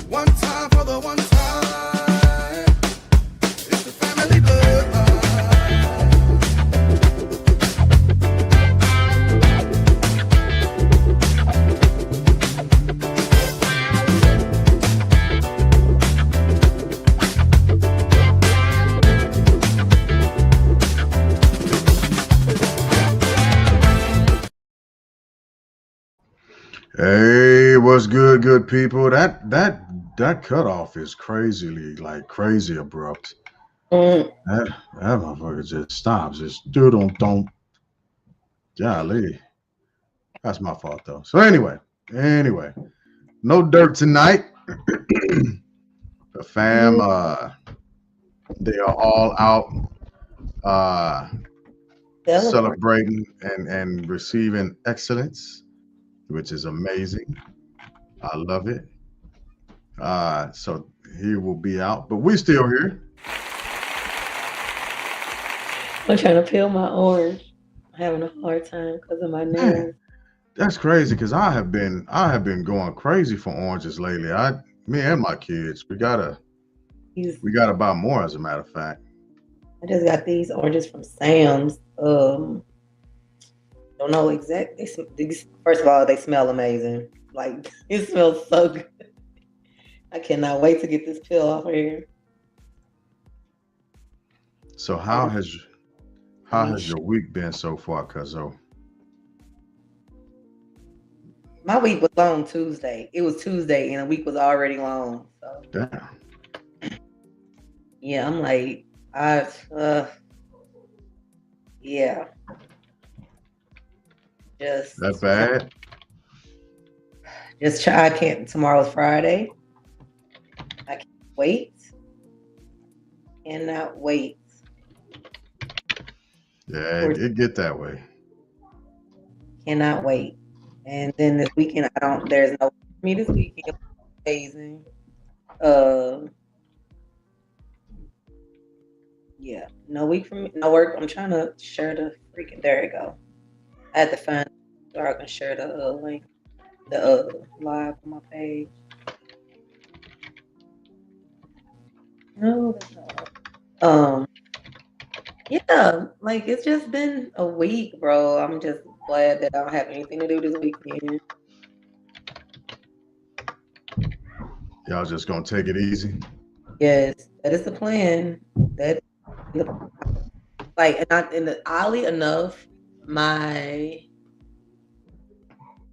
One time for the one time. It's the family bloodline. Hey, what's good, good people? That cutoff is crazy abrupt. Mm, That motherfucker just stops. It's dude don't golly. That's my fault though. So anyway, no dirt tonight. The fam, they are all out uh celebrate. celebrating and receiving excellence, which is amazing. I love it. So he will be out, but we still here. I'm trying to peel my orange. I'm having a hard time because of my Man, nails. that's crazy because I have been going crazy for oranges lately. Me and my kids, we gotta These we gotta buy more. As a matter of fact, I just got these oranges from Sam's. Don't know exact. These first of all, they smell amazing. Like it smells so good. I cannot wait to get this peel off of here. so I how want has how has these. your week been so far, Cuzzo? My week was long Tuesday. It was Tuesday, and the week was already long. So Damn, yeah, I'm like, I yeah, that just bad? just try. I can't. Tomorrow's Friday. I can't wait. Cannot wait Yeah, for it get that way. cannot wait. And then this weekend I don't there's no for me this weekend. Amazing. Uh yeah. No week for me, no work. I'm trying to share the freaking there you go. I had to find so I can share the link, the live on my page. No, that's not. Yeah, like it's just been a week, bro. I'm just glad that I don't have anything to do this weekend. Y'all just gonna take it easy. Yes, that is the plan. That like oddly enough, my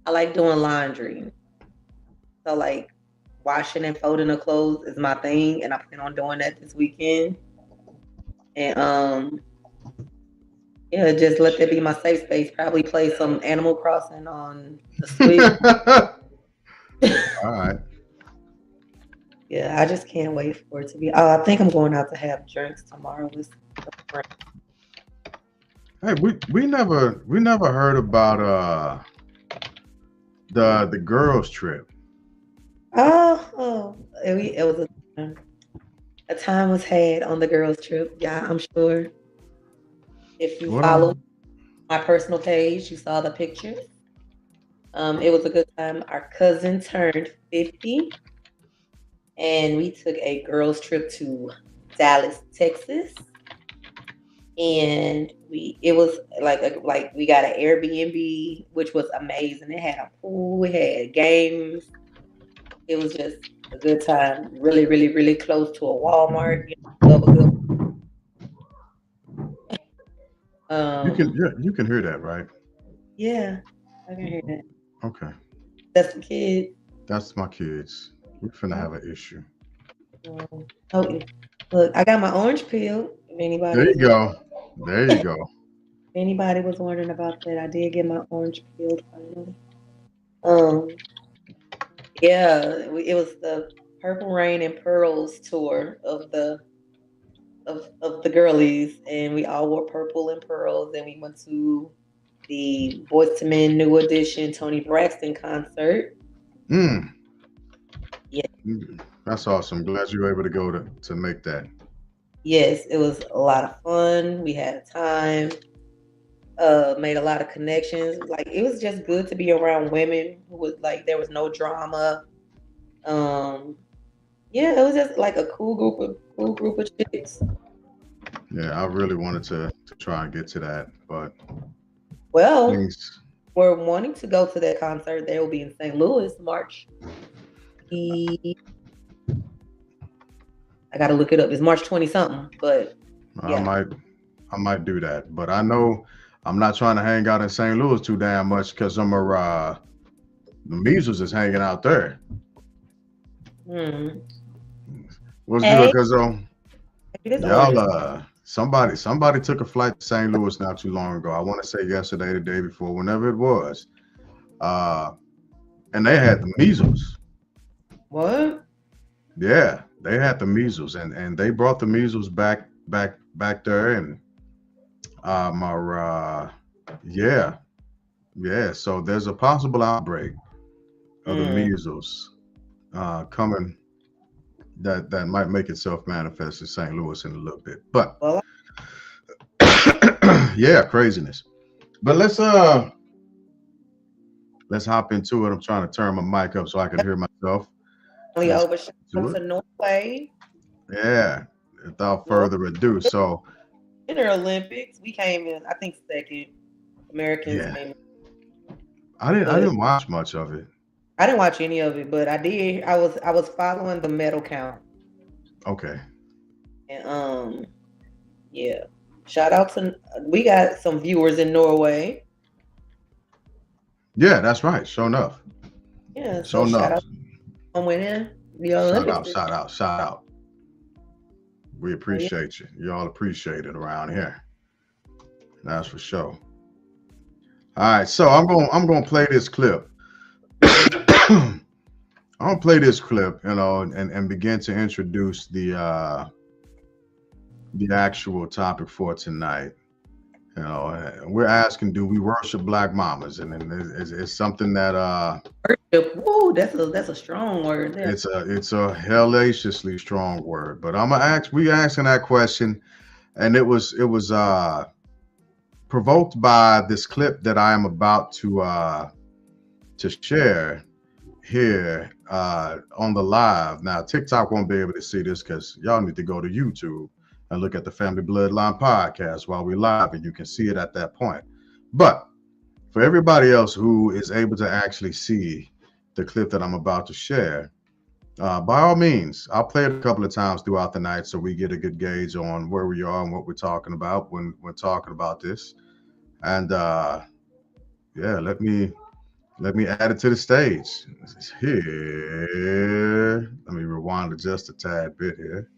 I like doing laundry. So like washing and folding the clothes is my thing, and I plan on doing that this weekend. And yeah, just let that be my safe space. Probably play some Animal Crossing on the Switch. All right. Yeah, I just can't wait for it to be. Oh, I think I'm going out to have drinks tomorrow with some friends. Hey, we never heard about the girls trip. Oh, it was a time was had on the girls' trip. Yeah, I'm sure if you What follow on? my personal page, you saw the pictures. It was a good time. Our cousin turned 50, and we took a girls' trip to Dallas, Texas. And it was like we got an Airbnb, which was amazing. It had a pool, it had games. It was just a good time. Really, really, really close to a Walmart. You know, love a good. Um, You can hear that, right? yeah, I can hear that. Okay. That's the kids. That's my kids. We're finna have an issue. Oh, look, I got my orange peel. If anybody There you was go. There you go. wondering about that, I did get my orange peeled finally. Um, yeah, it was the Purple Rain and Pearls tour of the girlies, and we all wore purple and pearls, and we went to the Boyz II Men New Edition Tony Braxton concert. Mm, Yeah, that's awesome. Glad you were able to go to make that. yes, it was a lot of fun. We had a time. Made a lot of connections. Like it was just good to be around women who was like there was no drama. Um, Yeah, it was just like a cool group of chicks. Yeah, I really wanted to try and get to that, but Well, things. we're wanting to go to that concert. They will be in St. Louis March. I got to look it up. It's March 20 something, but I yeah. might do that, but I know I'm not trying to hang out in St. Louis too damn much because the measles is hanging out there. Hmm. What's good, Hey, cuz this y'all order. somebody took a flight to St. Louis not too long ago. I want to say yesterday, the day before, whenever it was. Uh and they had the measles. What? Yeah, they had the measles and they brought the measles back there and my yeah, yeah, so there's a possible outbreak of the Mm. measles coming that might make itself manifest in St. Louis in a little bit. But Well, yeah, craziness. But let's hop into it. I'm trying to turn my mic up so I can hear myself. we Let's overshot do to it. Norway. Yeah, without Norway further ado. So Winter Olympics. We came in, I think, second. Americans yeah, came in, I but didn't watch much of it. I didn't watch any of it. But I did. I was following the medal count, Okay. and yeah. Shout out to we got some viewers in Norway. Yeah, that's right. Sure enough. Yeah, so Sure shout enough. out to winning the Shout Olympics. out, shout out, shout out. We Oh, yeah. appreciate you. Y'all appreciate it around here. That's for sure. All right, so I'm gonna play this clip. I'm gonna play this clip, and begin to introduce the actual topic for tonight. We're asking, do we worship black mamas? And it's something that Worship. Woo, that's a strong word there. it's a hellaciously strong word. But we asking that question, and it was provoked by this clip that I am about to share here on the live. Now, TikTok won't be able to see this because y'all need to go to YouTube and look at the Family Bloodline podcast while we live, and you can see it at that point. But for everybody else who is able to actually see the clip that I'm about to share, by all means, I'll play it a couple of times throughout the night so we get a good gauge on where we are and what we're talking about when we're talking about this. And yeah, let me add it to the stage. Here, let me rewind it just a tad bit here.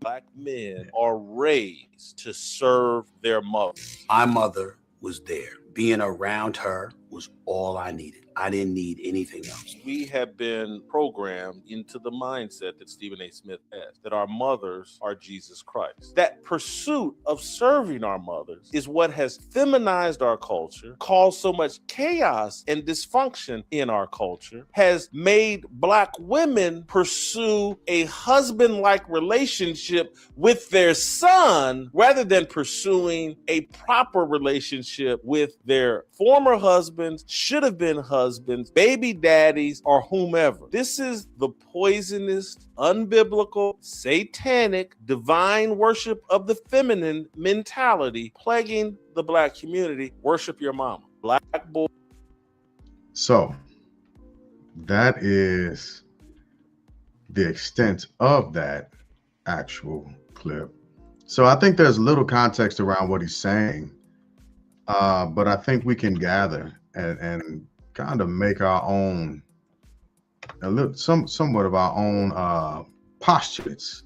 Black men are raised to serve their mother. My mother was there. Being around her was all I needed. I didn't need anything else. We have been programmed into the mindset that Stephen A. Smith has, that our mothers are Jesus Christ. That pursuit of serving our mothers is what has feminized our culture, caused so much chaos and dysfunction in our culture, has made Black women pursue a husband-like relationship with their son rather than pursuing a proper relationship with their former husbands, should have been husbands, baby daddies, or whomever. This is the poisonous, unbiblical, satanic, divine worship of the feminine mentality plaguing the Black community. Worship your mama. Black boy. So that is the extent of that actual clip. So I think there's little context around what he's saying, but I think we can gather and kind of make our own, somewhat of our own postulates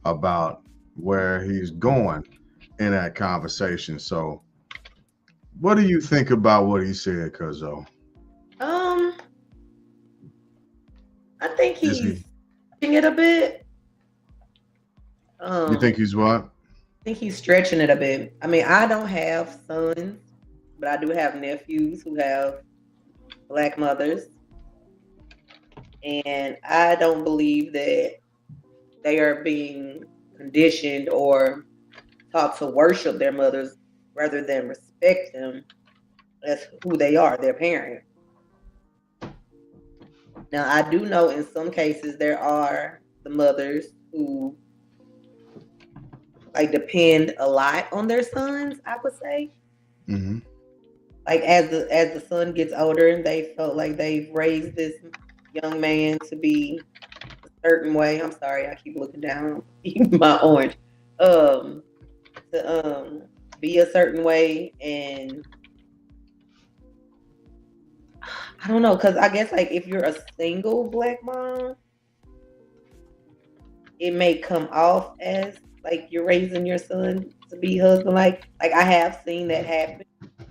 about where he's going in that conversation. So, what do you think about what he said, Cuzzo? I think he's stretching it a bit. You think he's what? I think he's stretching it a bit. I mean, I don't have sons, but I do have nephews who have Black mothers. And I don't believe that they are being conditioned or taught to worship their mothers rather than respect them as who they are, their parent. Now, I do know in some cases there are the mothers who like depend a lot on their sons, I would say. Hmm. Like as the son gets older and they felt like they've raised this young man to be a certain way. I'm sorry, I keep looking down my orange. To be a certain way, and I don't know, because I guess like if you're a single black mom, it may come off as like you're raising your son to be husband like I have seen that happen,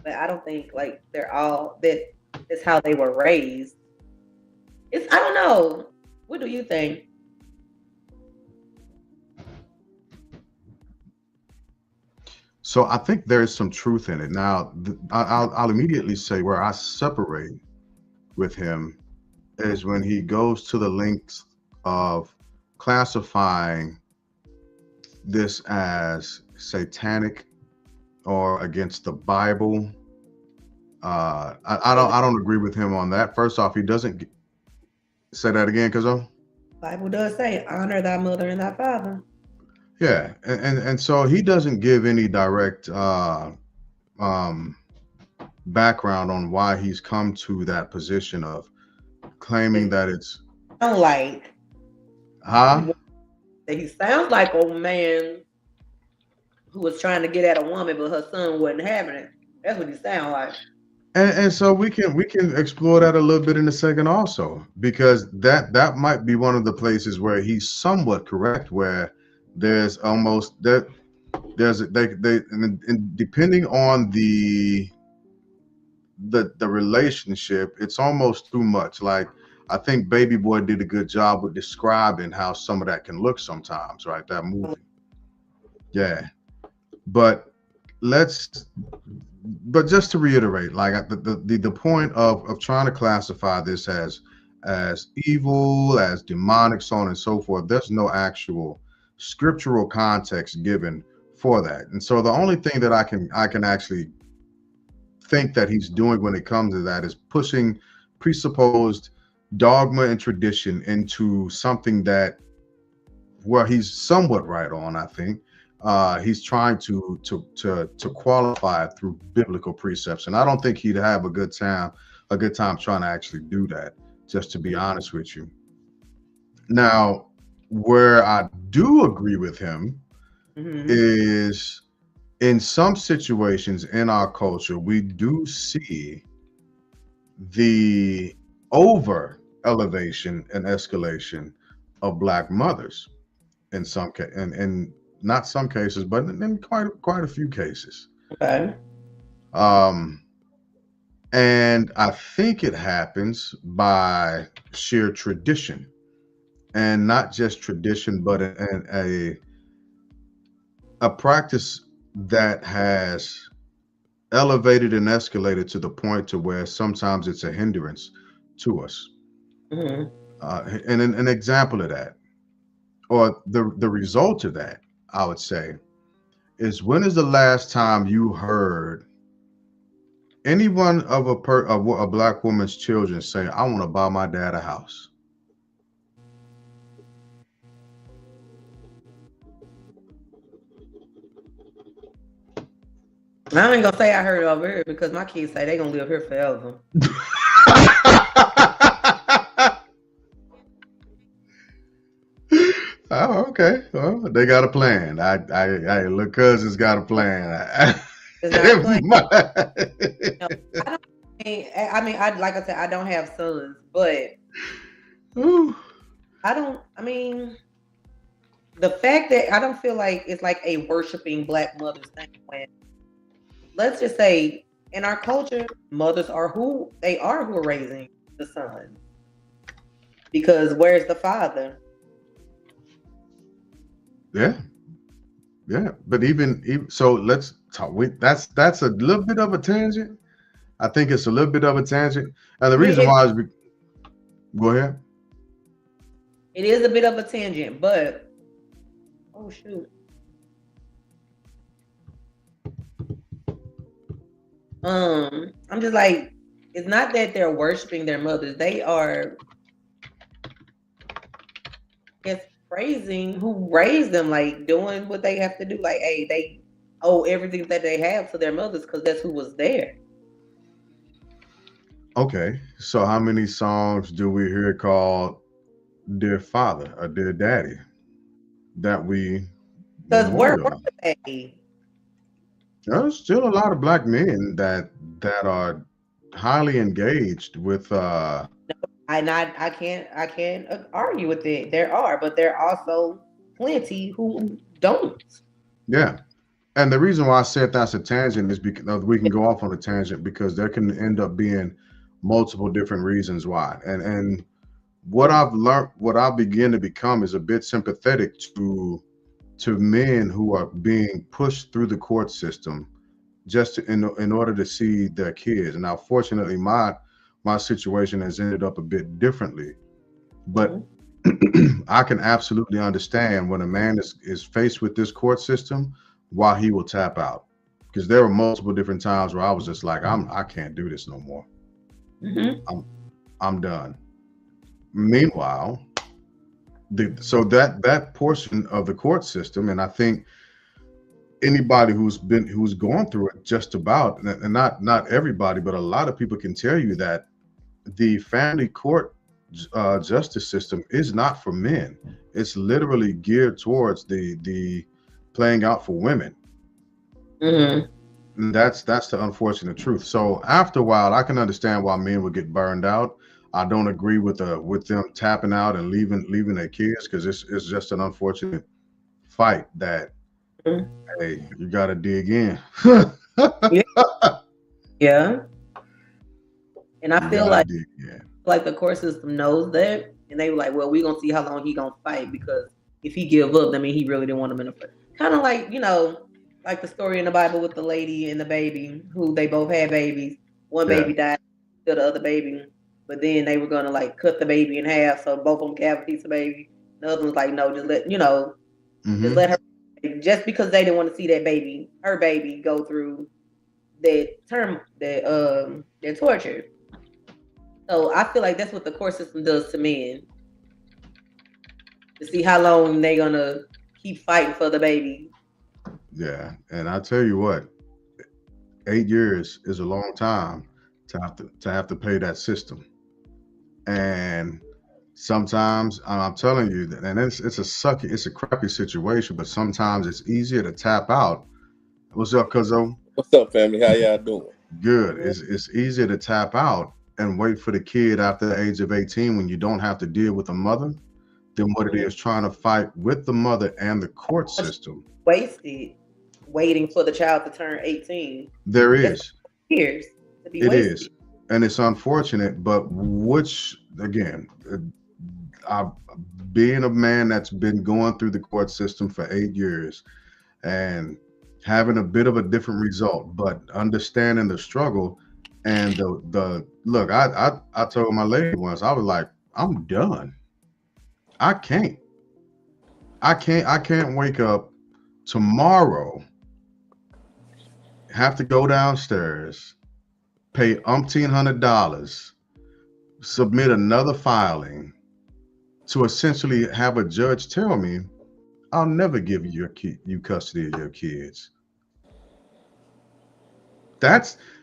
but I don't think like they're all that's how they were raised. It's I don't know. What do you think? So I think there's some truth in it. Now, I'll immediately say where I separate with him is when he goes to the lengths of classifying this as satanic or against the Bible. I don't agree with him on that. First off, he doesn't say that again, Kazo. Bible does say honor thy mother and thy father. Yeah, and so he doesn't give any direct background on why he's come to that position of claiming that it's Sound like huh? he sounds like a man who was trying to get at a woman, but her son wasn't having it. That's what he sounds like. And so we can explore that a little bit in a second also, because that might be one of the places where he's somewhat correct, where there's almost that there's they and depending on the relationship, it's almost too much. Like I think Baby Boy did a good job with describing how some of that can look sometimes, right? That movie. Yeah. But just to reiterate, like the point of trying to classify this as evil, as demonic, so on and so forth, there's no actual scriptural context given for that. And so the only thing that I can actually think that he's doing when it comes to that is pushing presupposed dogma and tradition into something that where he's somewhat right on, I think. He's trying to qualify it through biblical precepts, and I don't think he'd have a good time trying to actually do that, just to be honest with you. Now, where I do agree with him is in some situations in our culture, we do see the over elevation and escalation of Black mothers in some cases, and not some cases, but in quite a few cases. Okay. And I think it happens by sheer tradition, and not just tradition, but a practice that has elevated and escalated to the point to where sometimes it's a hindrance to us. Mm-hmm. And an example of that, or the result of that, I would say, is when is the last time you heard any one of a Black woman's children say, "I want to buy my dad a house"? I ain't gonna say I heard it over here because my kids say they gonna live here forever. Oh, okay. Well, they got a plan. I look, cousin's got a plan. It's not playing. I mean, like I said, I don't have sons, but Ooh. I mean, the fact that I don't feel like it's like a worshiping Black mothers thing when, let's just say, in our culture, mothers are who are raising the son. Because where's the father? Yeah. But even so, let's talk. That's a little bit of a tangent. I think it's a little bit of a tangent, and the reason why is go ahead. It is a bit of a tangent, but oh shoot. I'm just like, it's not that they're worshiping their mothers. They are, praising who raised them, like doing what they have to do. Like, hey, they owe everything that they have to their mothers because that's who was there. Okay, so how many songs do we hear called "Dear Father" or "Dear Daddy" that we Because where were memorialize? they? There's still a lot of black men that are highly engaged with I can't argue with it. There are, but there are also plenty who don't. yeah. And the reason why I said that's a tangent is because we can go off on a tangent because there can end up being multiple different reasons why. And what I've learned, what I begin to become is a bit sympathetic to men who are being pushed through the court system just in order to see their kids. Now, fortunately, my situation has ended up a bit differently, but I can absolutely understand when a man is faced with this court system, why he will tap out. Because there were multiple different times where I was just like, I can't do this no more. Mhm. I'm done. Meanwhile, so that portion of the court system, and I think anybody who's gone through it, just about, and not everybody, but a lot of people can tell you that the family court justice system is not for men. It's literally geared towards the playing out for women. Mhm. And that's the unfortunate truth. So after a while, I can understand why men would get burned out. I don't agree with them tapping out and leaving their kids, because it's just an unfortunate fight that Mhm. hey, you got to dig in. Yeah. And I You feel gotta dig in. like the court system knows that, and they were like, "Well, we're gonna see how long he gonna fight because if he give up, I mean, he really didn't want him in the fight." Kind of like like the story in the Bible with the lady and the baby, who they both had babies. One Yeah. baby died, to the other baby, but then they were gonna like cut the baby in half so both of them could have a piece of baby. The other one's like, "No, just let just let her." Just because they didn't want to see that baby, her baby, go through that torture. So I feel like that's what the court system does to men, to see how long they're gonna keep fighting for the baby. Yeah, and I tell you what, 8 years is a long time to have to pay that system. And sometimes I'm telling you that, and it's a crappy situation, but sometimes it's easier to tap out. What's up, Cuzzo? What's up, family? How y'all doing? Good. It's easier to tap out and wait for the kid after the age of 18 when you don't have to deal with a mother than what it is trying to fight with the mother and the court system. Wasted waiting for the child to turn 18. There is. Years to be It wasted. is. And it's unfortunate, but which, again, being a man that's been going through the court system for 8 years and having a bit of a different result, but understanding the struggle and the look, I told my lady once, I was like, I'm done. I can't wake up tomorrow, have to go downstairs, pay $1,800, submit another filing to essentially have a judge tell me I'll never give you custody of your kids.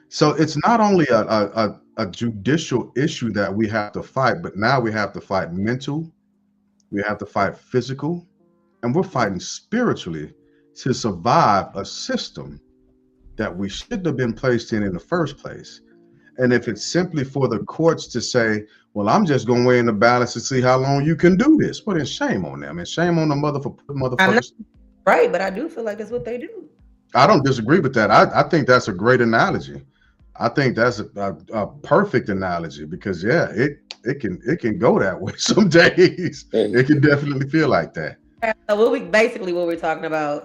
So it's not only a judicial issue that we have to fight, but now we have to fight mental, we have to fight physical, and we're fighting spiritually to survive a system that we shouldn't have been placed in the first place. And if it's simply for the courts to say, well, I'm just going to weigh in the balance to see how long you can do this, well, then shame on them and shame on the motherfuckers. Right, but I do feel like that's what they do. I don't disagree with that. I think that's a great analogy. I think that's a perfect analogy because yeah, it can go that way some days. It can definitely feel like that. So what we're talking about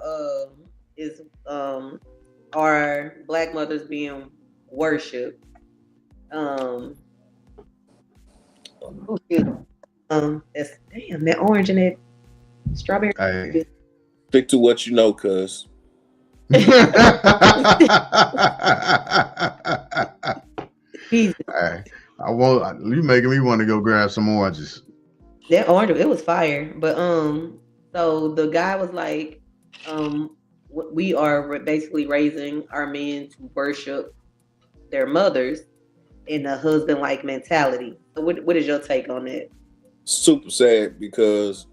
is are black mothers being worshipped? That's damn that orange and that strawberry. Hey. Stick to what you know, cuz. Jesus. Hey, you making me want to go grab some oranges. That orange, it was fire. But so the guy was like, we are basically raising our men to worship their mothers in a husband-like mentality. So what is your take on that? Super sad because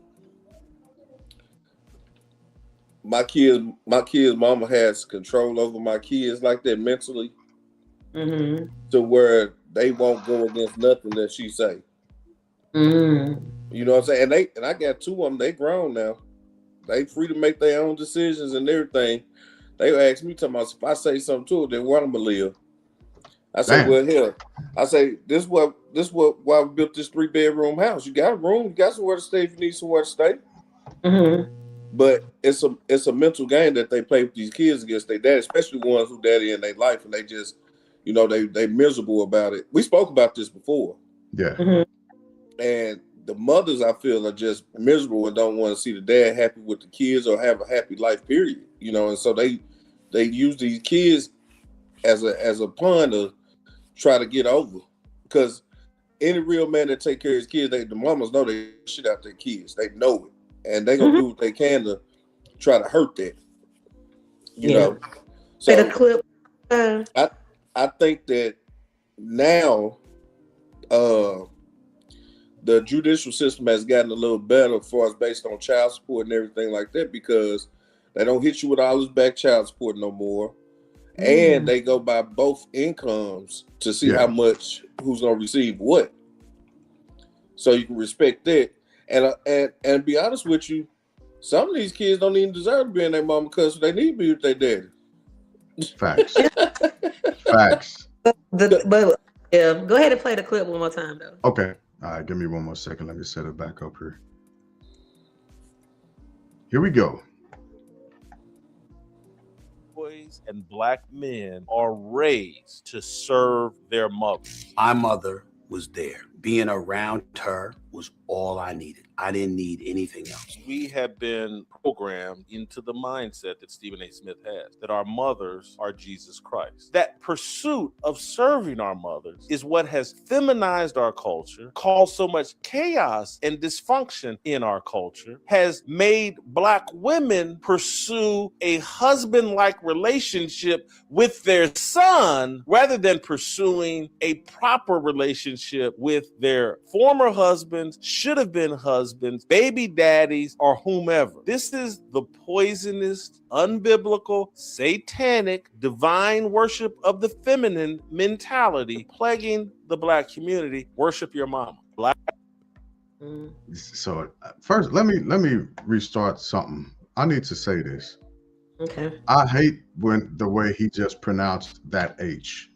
my kids' mama has control over my kids like that mentally, Mm-hmm. to where they won't go against nothing that she say. Mm-hmm. You know what I'm saying? And I got two of them. They grown now. They free to make their own decisions and everything. They ask me, if I say something to them, then what I'm gonna live. I say, Damn. well, here. I say, this why we built this 3-bedroom house. You got a room, you got somewhere to stay if you need somewhere to stay. Mm-hmm. But it's a mental game that they play with these kids against their dad, especially ones who daddy in their life, and they just, they miserable about it. We spoke about this before. Yeah. Mm-hmm. And the mothers, I feel, are just miserable and don't want to see the dad happy with the kids or have a happy life, period. And so they use these kids as a pawn to try to get over. Because any real man that take care of his kids, the mamas know they shit out their kids. They know it. And they gonna do what they can to try to hurt that. You know. So Get a clip. I think that now the judicial system has gotten a little better as far as based on child support and everything like that, because they don't hit you with all this back child support no more. And they go by both incomes to see how much who's gonna receive what. So you can respect that. And be honest with you, some of these kids don't even deserve to be in their mama because they need to be with their daddy. Facts. Facts. But yeah, go ahead and play the clip one more time though. Okay. All right, give me one more second. Let me set it back up here. Here we go. Boys and black men are raised to serve their mothers. My mother was there. Being around her was all I needed. I didn't need anything else. We have been programmed into the mindset that Stephen A. Smith has, that our mothers are Jesus Christ. That pursuit of serving our mothers is what has feminized our culture, caused so much chaos and dysfunction in our culture, has made black women pursue a husband-like relationship with their son rather than pursuing a proper relationship with their former husbands, should have been husbands, baby daddies, or whomever. This is the poisonous, unbiblical, satanic, divine worship of the feminine mentality plaguing the black community. Worship your mama. Black. So first, let me restart something. I need to say this. Okay. I hate when the way he just pronounced that H.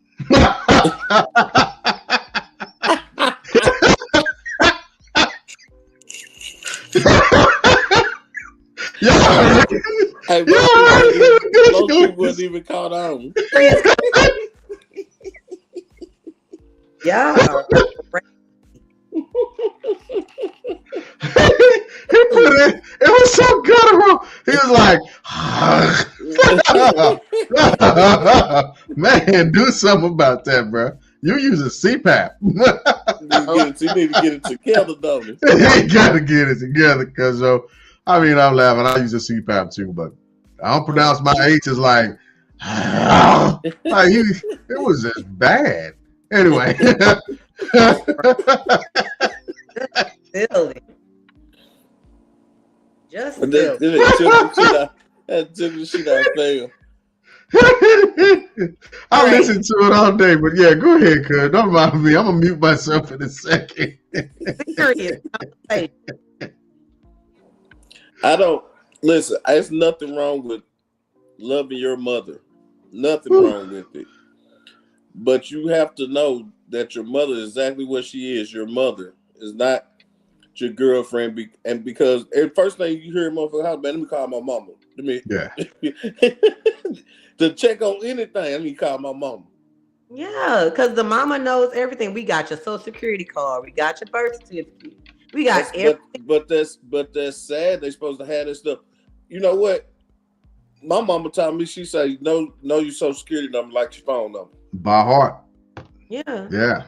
Yeah. Hey, most people wasn't even caught on. Yeah. He put it. It was so guttural. He was like, "Man, do something about that, bro. You use a CPAP." You need to get it together, don't you? He got to get it together, because I'm laughing. I use a CPAP too, but I don't pronounce my H's like it was just bad. Anyway. Silly. Just And then silly. that took the shit out of fail. I listened to it all day, but yeah, go ahead, cuz. Don't mind me. I'm gonna mute myself in a second. Serious. Hey, I don't listen. There's nothing wrong with loving your mother. Nothing wrong with it. But you have to know that your mother is exactly what she is. Your mother is not your girlfriend. And because the first thing you hear, motherfucker, house, man, let me call my mama. Yeah. To check on anything, let me call my mama. yeah, because the mama knows everything. We got your social security card. We got your birth certificate. We got everything. But that's sad. They supposed to have this stuff. You know what? My mama told me, she said, know your social security number like your phone number. By heart. Yeah. Yeah.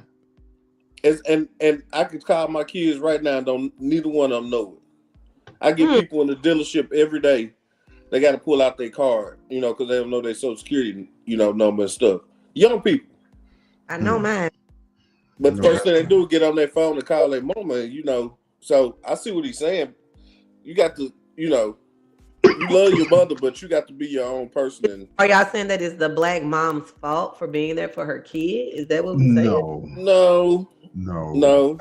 and I could call my kids right now and don't neither one of them know it. I get people in the dealership every day. They got to pull out their card, because they don't know their social security, number and stuff. Young people. I know mine. But the first thing they do is get on their phone and call their mama, So I see what he's saying. You got to, you love your mother, but you got to be your own person. And Are y'all saying that it's the black mom's fault for being there for her kid? Is that what we're saying? No,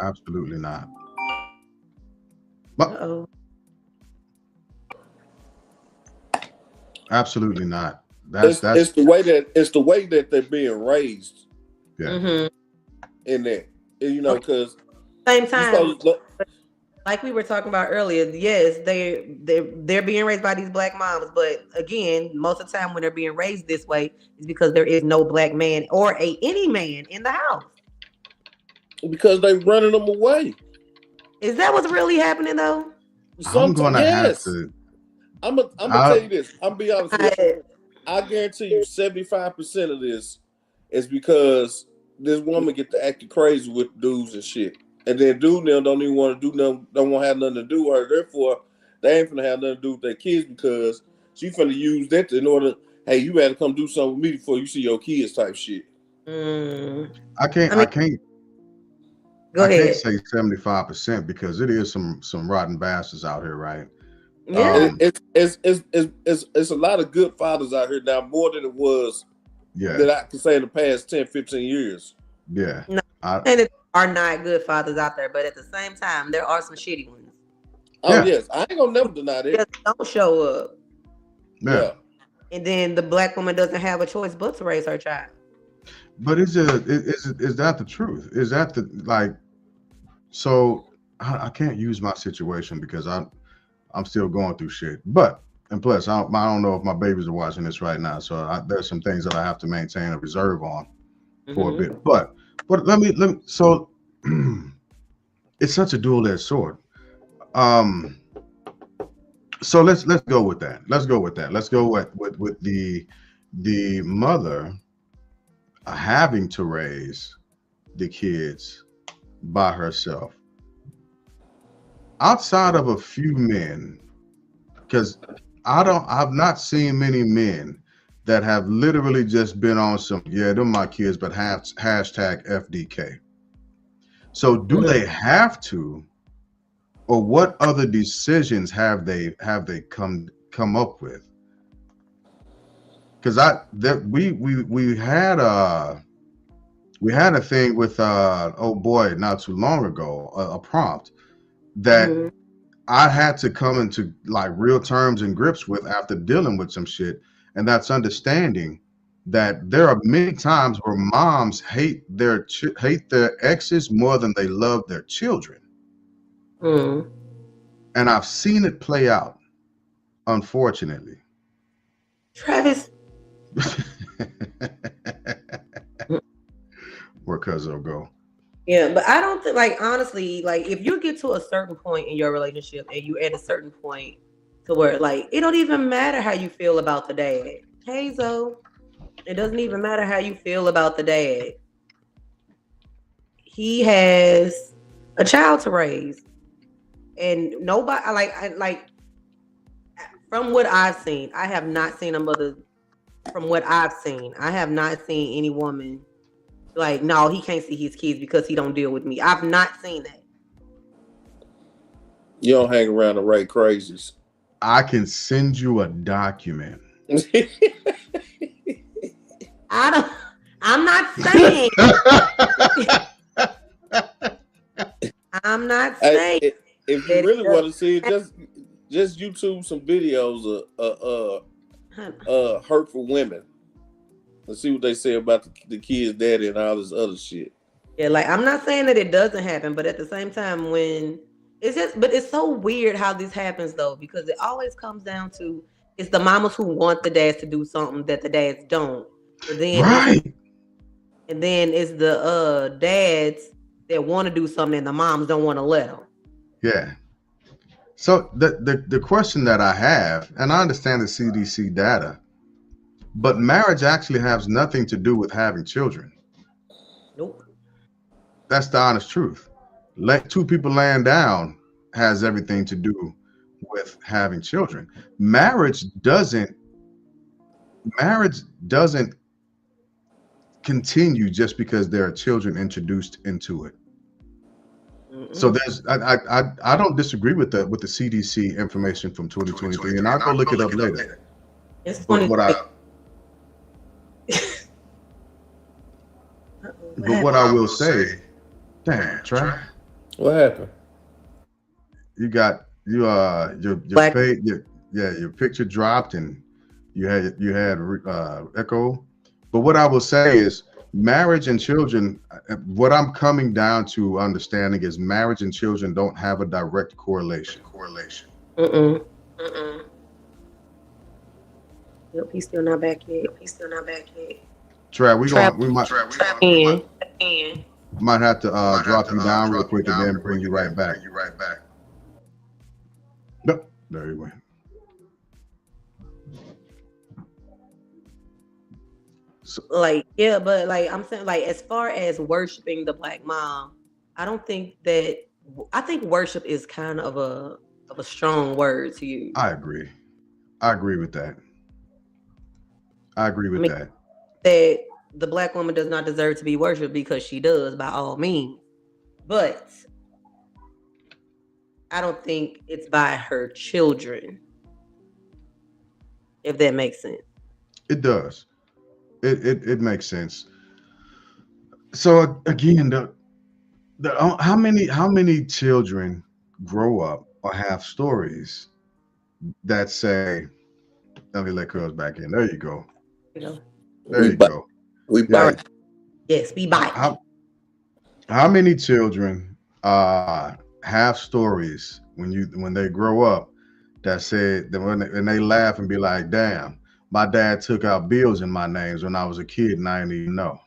absolutely not. Uh-oh. Absolutely not. It's the way that they're being raised. Yeah. Mm-hmm. In that, because same time, like we were talking about earlier, yes, they're being raised by these black moms, but again, most of the time when they're being raised this way is because there is no black man or any man in the house. Because they're running them away. Is that what's really happening though? I'm gonna have to. I'm gonna tell you this. I'm gonna be honest with you. I guarantee you 75% of this is because this woman get to acting crazy with dudes and shit. And then dude now don't even want to do nothing, don't want to have nothing to do with her. Therefore, they ain't finna have nothing to do with their kids because she finna use that in order, hey, you better come do something with me before you see your kids type shit. I can't Go ahead. say 75% because it is some rotten bastards out here, right? Yeah. It's a lot of good fathers out here now, more than it was that I can say in the past 10, 15 years. Yeah. No, and there are not good fathers out there, but at the same time, there are some shitty ones. Oh, yes. I ain't gonna never deny that. Just don't show up. Yeah. And then the black woman doesn't have a choice but to raise her child. But is that the truth? Is that so I can't use my situation because I'm still going through shit. And plus, I don't know if my babies are watching this right now, so there's some things that I have to maintain a reserve on for a bit. But let me. So it's such a double-edged sword. So let's go with that. Let's go with the mother having to raise the kids by herself. Outside of a few men, because I've not seen many men that have literally just been on some, they're my kids, but hashtag FDK. So do they have to, or what other decisions have they come up with? Because we had a thing with not too long ago, a prompt that I had to come into like real terms and grips with after dealing with some shit, and that's understanding that there are many times where moms hate their exes more than they love their children. And I've seen it play out, unfortunately. Travis. Where Cuzzo go? Yeah, but I don't think, honestly, if you get to a certain point in your relationship and you at a certain point to where it don't even matter how you feel about the dad. Hey, Zoe, it doesn't even matter how you feel about the dad. He has a child to raise, and nobody from what I've seen, I have not seen a mother. From what I've seen, I have not seen any woman no, he can't see his kids because he don't deal with me. I've not seen that. You don't hang around the right crazies. I can send you a document. I'm not saying. I'm not saying. If you really want to see it, just YouTube some videos of hurtful women. Let's see what they say about the kid's daddy and all this other shit. Yeah, I'm not saying that it doesn't happen, but at the same time, but it's so weird how this happens though, because it always comes down to it's the mamas who want the dads to do something that the dads don't. And then it's the dads that want to do something and the moms don't want to let them. Yeah. So the question that I have, and I understand the CDC data, but marriage actually has nothing to do with having children. Nope. That's the honest truth. Two people laying down has everything to do with having children. Marriage doesn't continue just because there are children introduced into it. So there's I don't disagree with the CDC information from 2023, and I'll go look it up later. It's But 20. what I will say, damn, Trey, What happened? you got your Black- page, your picture dropped, and you had echo. But what I will say is, marriage and children, what I'm coming down to understanding is marriage and children don't have a direct correlation. Mm-mm. Yep, he's still not back yet. Trey, we Trap- might have to drop you down real quick and then bring you right back. Nope, there you went. Like, yeah, but like I'm saying, like as far as worshiping the black mom, I think worship is kind of a strong word to use. I agree with that. That. That the black woman does not deserve to be worshipped, because she does by all means. But I don't think it's by her children, if that makes sense. It does. It makes sense. So again, how many children grow up or have stories that say, let me let Cuz back in. There you go. There you go. We Yeah. bite. Yes, we bite. How many children have stories when they grow up that say that when they laugh and be like, damn, my dad took out bills in my names when I was a kid and I didn't even know.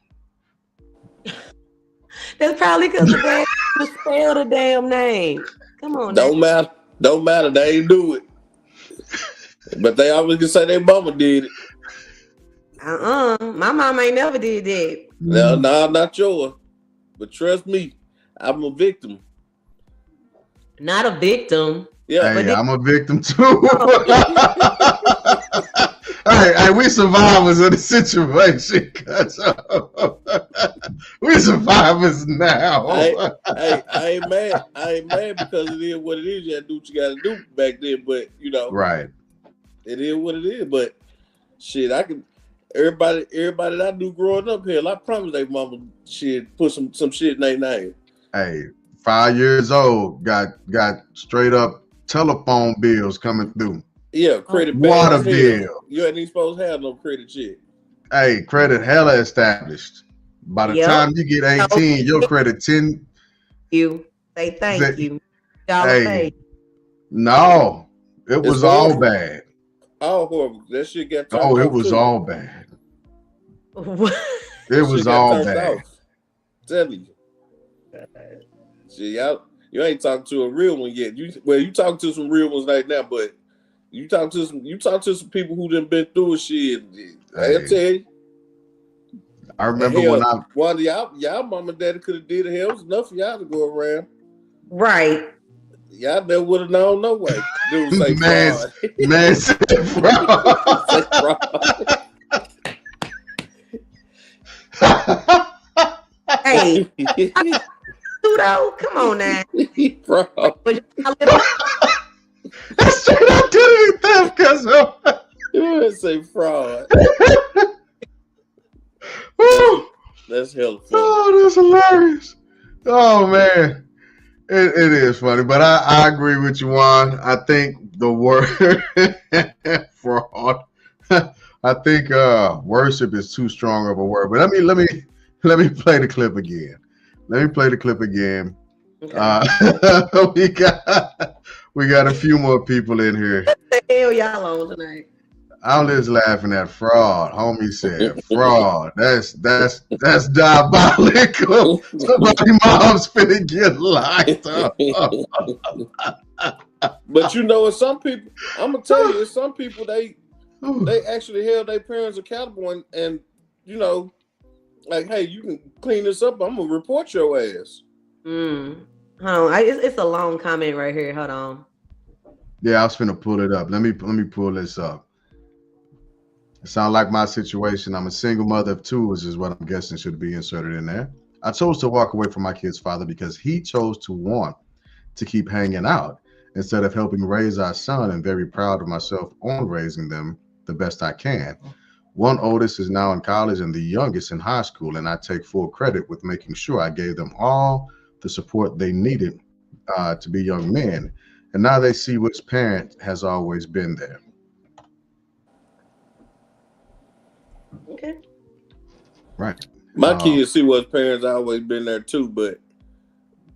That's probably because the dad spell the damn name. Come on. Don't matter. They ain't do it. But they always can say their mama did it. My mom ain't never did that. No, not yours. But trust me, I'm a victim. Not a victim. Yeah. Hey, I'm a victim too. Hey, we survivors of the situation. We survivors now. I ain't mad. I ain't mad because it is what it is. You gotta do what you gotta do back then. But you know, Right. it is what it is. But shit, I can. Everybody that I knew growing up here, I promise they mama shit put some shit in their name. Hey, 5 years old, got straight up telephone bills coming through. Yeah, credit Water bad as hell. bill. You ain't even supposed to have no credit shit. Hey, credit hella established. By the Yep. time you get 18, your credit 10. You say thank Say- you. Y'all Hey. say. No, it was all horrible. bad. All horrible. That shit got turned Oh, it off, was too. all bad. It That was shit got all turned bad. off. Tell you. See, you ain't talking to a real one yet. You talking to some real ones right now, but you talk to some people who done been through shit. I'll Hey. tell you. I remember hell, when I one of y'all mom and daddy could have did it. Hell, it was enough for y'all to go around. Right. Y'all never would have known no way. Dude say Man, fraud. man said, bro. Say fraud. Hey, Pluto, come on now. Fraud. But y'all live- That's straight up identity theft, cuz. Say fraud. Woo. That's hella funny. Oh, that's hilarious. Oh man, it is funny, but I agree with you, Juan. I think the word fraud. I think worship is too strong of a word. But let me play the clip again. Okay. We got a few more people in here. What the hell y'all on tonight? I'm just laughing at fraud. Homie said fraud. That's diabolical. Somebody mom's finna get locked up. But you know, some people, I'm gonna tell you, some people they actually held their parents accountable and you know, Like, hey, you can clean this up. I'm gonna report your ass. Hold on. It's a long comment right here. Hold on. Yeah, I was finna pull it up. Let me pull this up. It sounds like my situation. I'm a single mother of two, which is what I'm guessing should be inserted in there. I chose to walk away from my kid's father because he chose to want to keep hanging out instead of helping raise our son, and very proud of myself on raising them the best I can. One oldest is now in college and the youngest in high school, and I take full credit with making sure I gave them all the support they needed to be young men. And now they see which parent has always been there. Okay. Right. My kids see what parents always been there too, but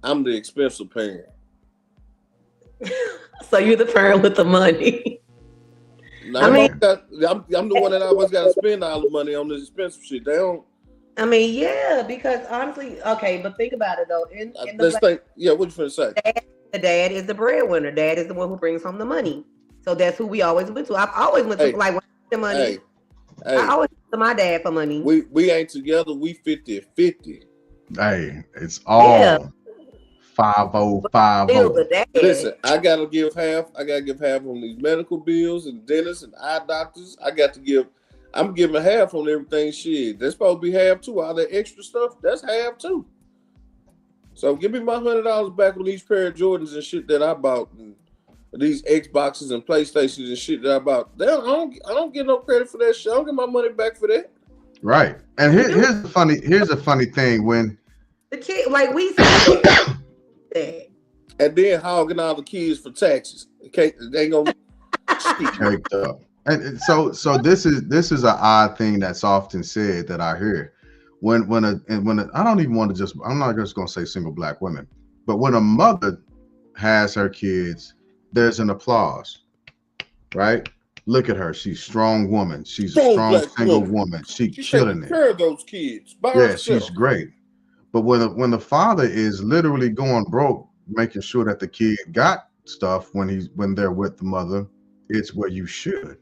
I'm the expensive parent. So you're the parent with the money. Now, I mean- I'm the one that always got to spend all the money on this expensive shit. They don't. I mean, yeah, because honestly, okay, but think about it though. In the Let's think. Yeah, what you finna say? the dad is the breadwinner. Dad is the one who brings home the money. So that's who we always went to. I've always went to Hey. like when I need the money. Hey, I always went to my dad for money. we ain't together. We 50-50. Hey, it's all Yeah. 5050. Still the dad. Listen, I gotta give half. I gotta give half on these medical bills and dentists and eye doctors. I'm giving half on everything. Shit, that's supposed to be half too. All that extra stuff, that's half too. So give me my $100 back on these pair of Jordans and shit that I bought, and these Xboxes and PlayStations and shit that I bought. I don't get no credit for that shit. I don't get my money back for that. Right. And here's a funny thing when The kid, like we said that. And then hogging all the kids for taxes. Okay, they ain't gonna. caked up. And so this is an odd thing that's often said that I hear when I don't even want to just, I'm not just gonna say single black women, but when a mother has her kids, there's an applause, right? Look at her, she's a strong woman, she's a Strong strong black single woman. woman, she's She's killing taking it. care of those kids by Yeah, herself. she's great. But when the father is literally going broke, making sure that the kid got stuff when they're with the mother, it's where you should.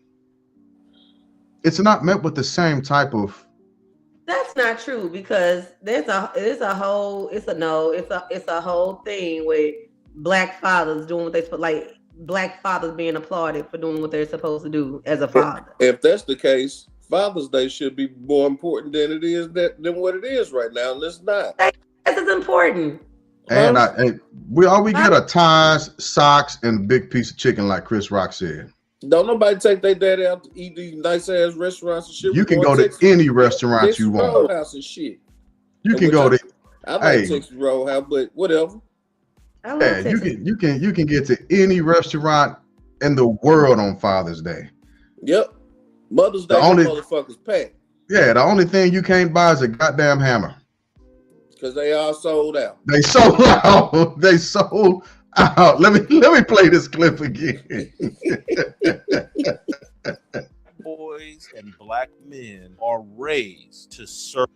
It's not met with the same type of. That's not true because it's a whole thing with black fathers doing what they like black fathers being applauded for doing what they're supposed to do as a father. If that's the case, Father's Day should be more important than what it is right now, and it's not. This is important. And we get a ties, socks, and a big piece of chicken, like Chris Rock said. Don't nobody take their daddy out to eat these nice ass restaurants and shit. You We can going go to Texas- any restaurant Texas you want. Roadhouse and shit. You And can which go to I like Hey. Texas Roadhouse, but whatever. I love yeah, Texas. you can get to any restaurant in the world on Father's Day. Yep. Mother's Day, The only- motherfuckers packed Yeah, the only thing you can't buy is a goddamn hammer. because they all sold out. They sold out. They sold out. Let me play this clip again. Boys and black men are raised to serve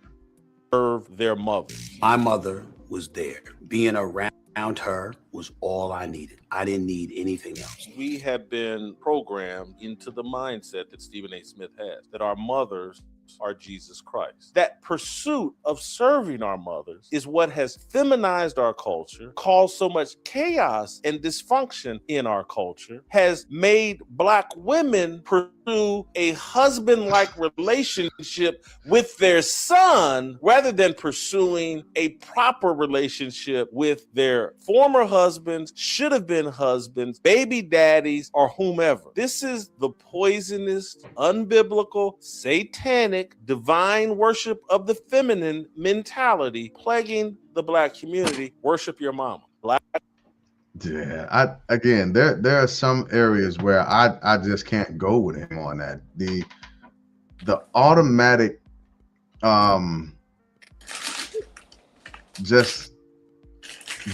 their mothers. My mother was there. Being around her was all I needed. I didn't need anything else. We have been programmed into the mindset that Stephen A. Smith has, that our mothers are Jesus Christ. That pursuit of serving our mothers is what has feminized our culture, caused so much chaos and dysfunction in our culture, has made black women pursue a husband-like relationship with their son rather than pursuing a proper relationship with their former husbands, should have been husbands, baby daddies, or whomever. This is the poisonous, unbiblical, satanic, divine worship of the feminine mentality plaguing the black community. Worship your mama. Black. Yeah, there are some areas where I just can't go with him on that. The automatic just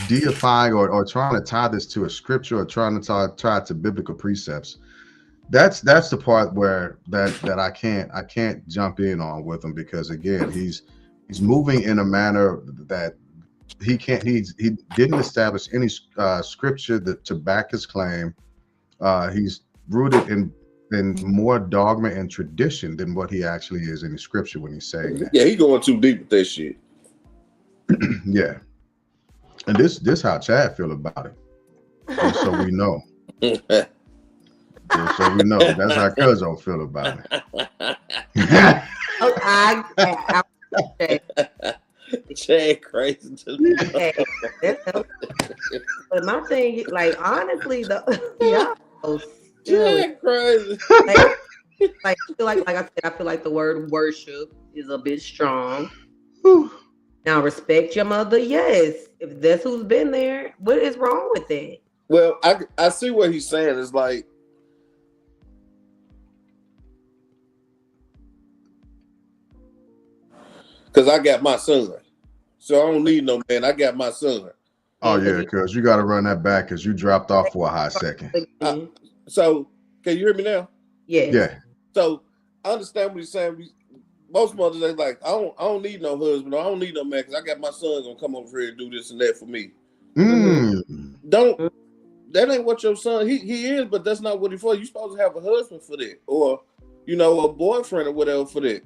deifying or trying to tie this to a scripture or trying to tie it to biblical precepts. That's the part where that I can't jump in on with him, because again, he's moving in a manner that he didn't establish any scripture to back his claim. He's rooted in and more dogma and tradition than what he actually is in the scripture when he's saying that. Yeah, he going too deep with that shit. Yeah. And this how Chad feel about it. Just so we know. Just so we know. That's how Cuzzo feel about it. I Chad crazy to me. but my thing, like honestly, y'all so silly. Chad crazy. Like I said, I feel like the word worship is a bit strong. Now, respect your mother, yes. If that's who's been there, what is wrong with that? Well, I see what he's saying. It's like, because I got my son, so I don't need no man. I got my son. Oh yeah, because you got to run that back because you dropped off for a hot second. So can you hear me now? Yes. Yeah. So I understand what he's saying. Most mothers they like, I don't need no husband. Or I don't need no man because I got my son gonna come over here and do this and that for me. Don't. That ain't what your son. He is, but that's not what he for. You supposed to have a husband for that, or a boyfriend or whatever for that.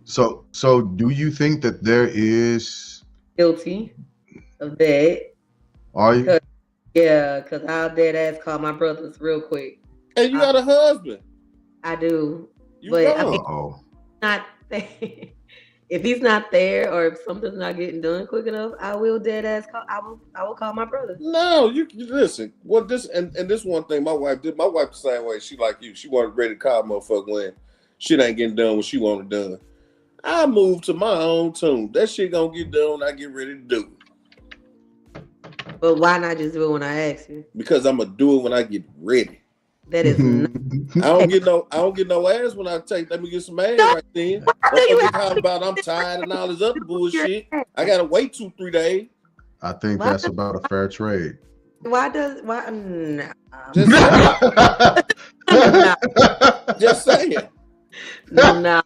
So do you think that there is Guilty of that. Are you? Yeah, because I'll dead ass call my brothers real quick. And you got a husband. I do. You But I don't. mean, not if he's not there or if something's not getting done quick enough, I will dead ass call. I will call my brother. No, you listen. What this and this one thing my wife did. My wife the same way. She like you. She wanted ready to call motherfucker when shit ain't getting done when she wanted done. I move to my own tune. That shit gonna get done when I get ready to do it. But why not just do it when I ask you? Because I'm gonna do it when I get ready. That is not. I don't get no ass when I take. Let me get some ass right then. Motherfuckers talking about I'm tired and all this other bullshit. I gotta wait 2-3 days. I think that's about a fair trade. Why? Nah. Just saying. Nah. Just saying. Nah,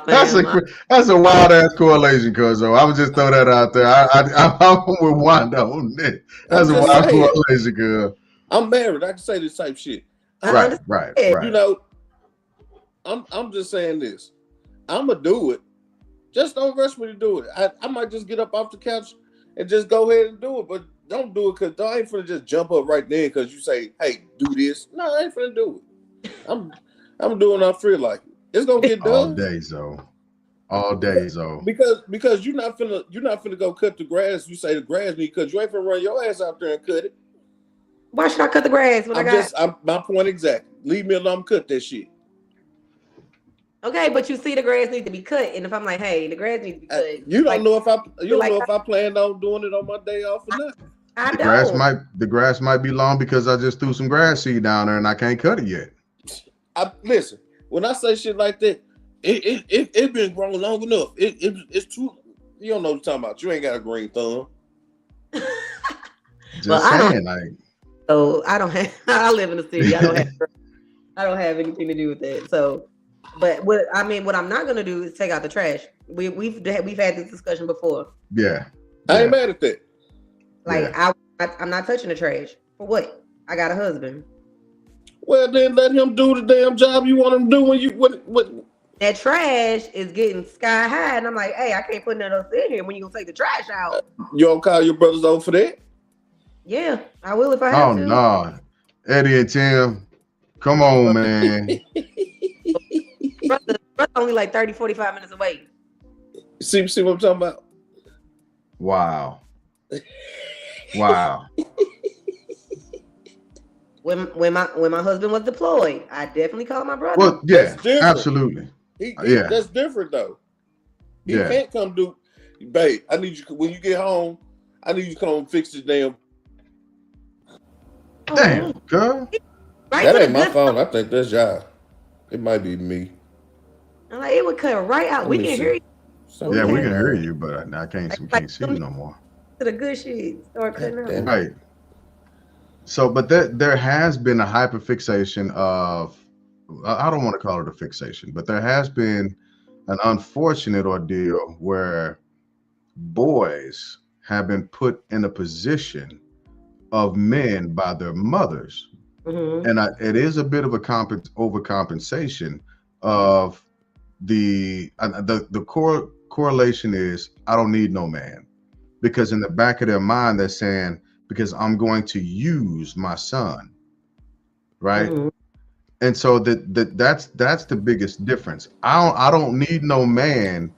That's a wild ass correlation, Cuzzo. I would just throw that out there. I'm with Wanda on that. That's a I'm just wild saying. correlation, girl. I'm married. I can say this type shit. Right. You I'm just saying this. I'm gonna do it. Just don't rush me to do it. I might just get up off the couch and just go ahead and do it, but don't do it because I ain't finna just jump up right there because you say, "Hey, do this." No, I ain't finna do it. I'm doing what I feel like. It's gonna get done All day, Zo. because you're not finna go cut the grass. You say the grass need cut. You ain't finna run your ass out there and cut it. Why should I cut the grass when I'm my point exact. Leave me alone. Cut that shit. Okay, but you see the grass needs to be cut, and if I'm like, hey, the grass needs to be cut, You don't know if I like- I planned on doing it on my day off or not. I The grass might be long because I just threw some grass seed down there and I can't cut it yet. Listen, when I say shit like that, it been grown long enough. It's too. You don't know what I'm talking about. You ain't got a green thumb. Just Well, I don't- saying, like, So I don't have. I live in the city. I don't have anything to do with that. So, but what I'm not gonna do is take out the trash. We've had this discussion before. yeah. I ain't mad at that. Like I'm not touching the trash. For what? I got a husband. Well, then let him do the damn job you want him to do when you what. That trash is getting sky high, and I'm like, hey, I can't put none else in here. When you gonna take the trash out? You don't call your brothers over for that? Yeah, I will if I have Oh to. no, Eddie and Tim, come on, man. Brother only like 30, 45 minutes away. See what I'm talking about? Wow. When my husband was deployed, I definitely called my brother. Well, yeah, That's different. absolutely. Yeah. That's different though. He Yeah. can't come do, babe. I need you when you get home. I need you to come and fix this damn. Oh, Damn, girl. right That with ain't a my good- phone. I think that's y'all. It might be me. I'm like, it would cut right out. We Let me can see. hear you Yeah, we Okay. can hear you, but I can't see you no more. to the good shit. Start cutting out. Damn. Right. So, but there has been a hyperfixation of, I don't want to call it a fixation, but there has been an unfortunate ordeal where boys have been put in a position of men by their mothers Mhm. And it is a bit of a overcompensation of the correlation is I don't need no man, because in the back of their mind they're saying because I'm going to use my son, right? Mhm. And so that's the biggest difference. I don't need no man.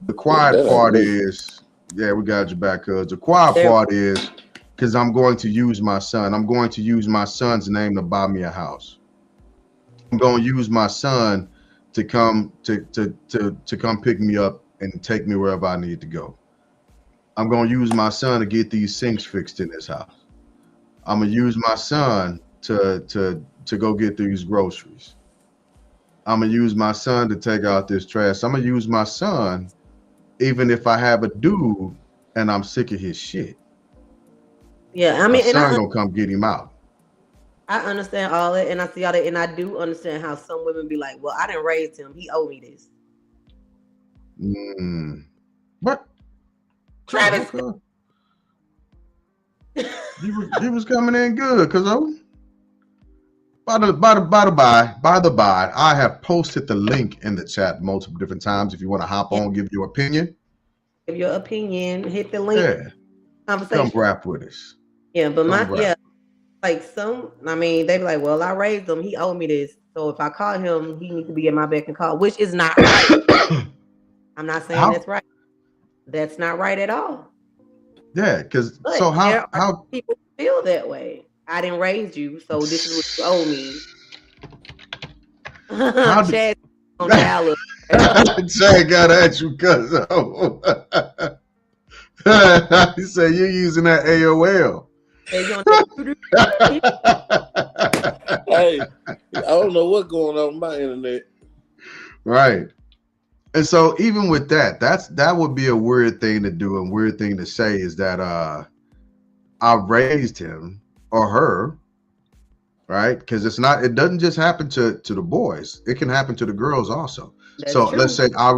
The quiet That ain't part me. is, yeah, we got your back, cuz. The quiet There- part is because I'm going to use my son. I'm going to use my son's name to buy me a house. I'm going to use my son to come to come pick me up and take me wherever I need to go. I'm going to use my son to get these sinks fixed in this house. I'm gonna use my son to go get these groceries. I'm gonna use my son to take out this trash. I'm gonna use my son even if I have a dude and I'm sick of his shit. Yeah, I My mean, and son gonna come get him out. I understand all that, and I see all that, and I do understand how some women be like, "Well, I didn't raise him; he owe me this." What? Travis, Okay. You was coming in good, cause by the by, I have posted the link in the chat multiple different times. If you want to hop on, give your opinion. give your opinion, hit the link, Yeah, come conversation. rap with us. Yeah, but Come rap. like some, I mean, they be like, "Well, I raised him; he owed me this. So if I call him, he needs to be at my beck and call," which is not right. I'm not saying How? that's right. That's not right at all. Yeah, because But so there are how people who feel that way. I didn't raise you, so this is what you owe me. How do- Chad on dial up. Chad got at you, cuz. He said you're using that AOL. Hey, you on Hey, I don't know what's going on with my internet. Right. And so even with that would be a weird thing to do and weird thing to say is that I raised him or her, right? Because it doesn't just happen to the boys. It can happen to the girls also. That's So true. let's say I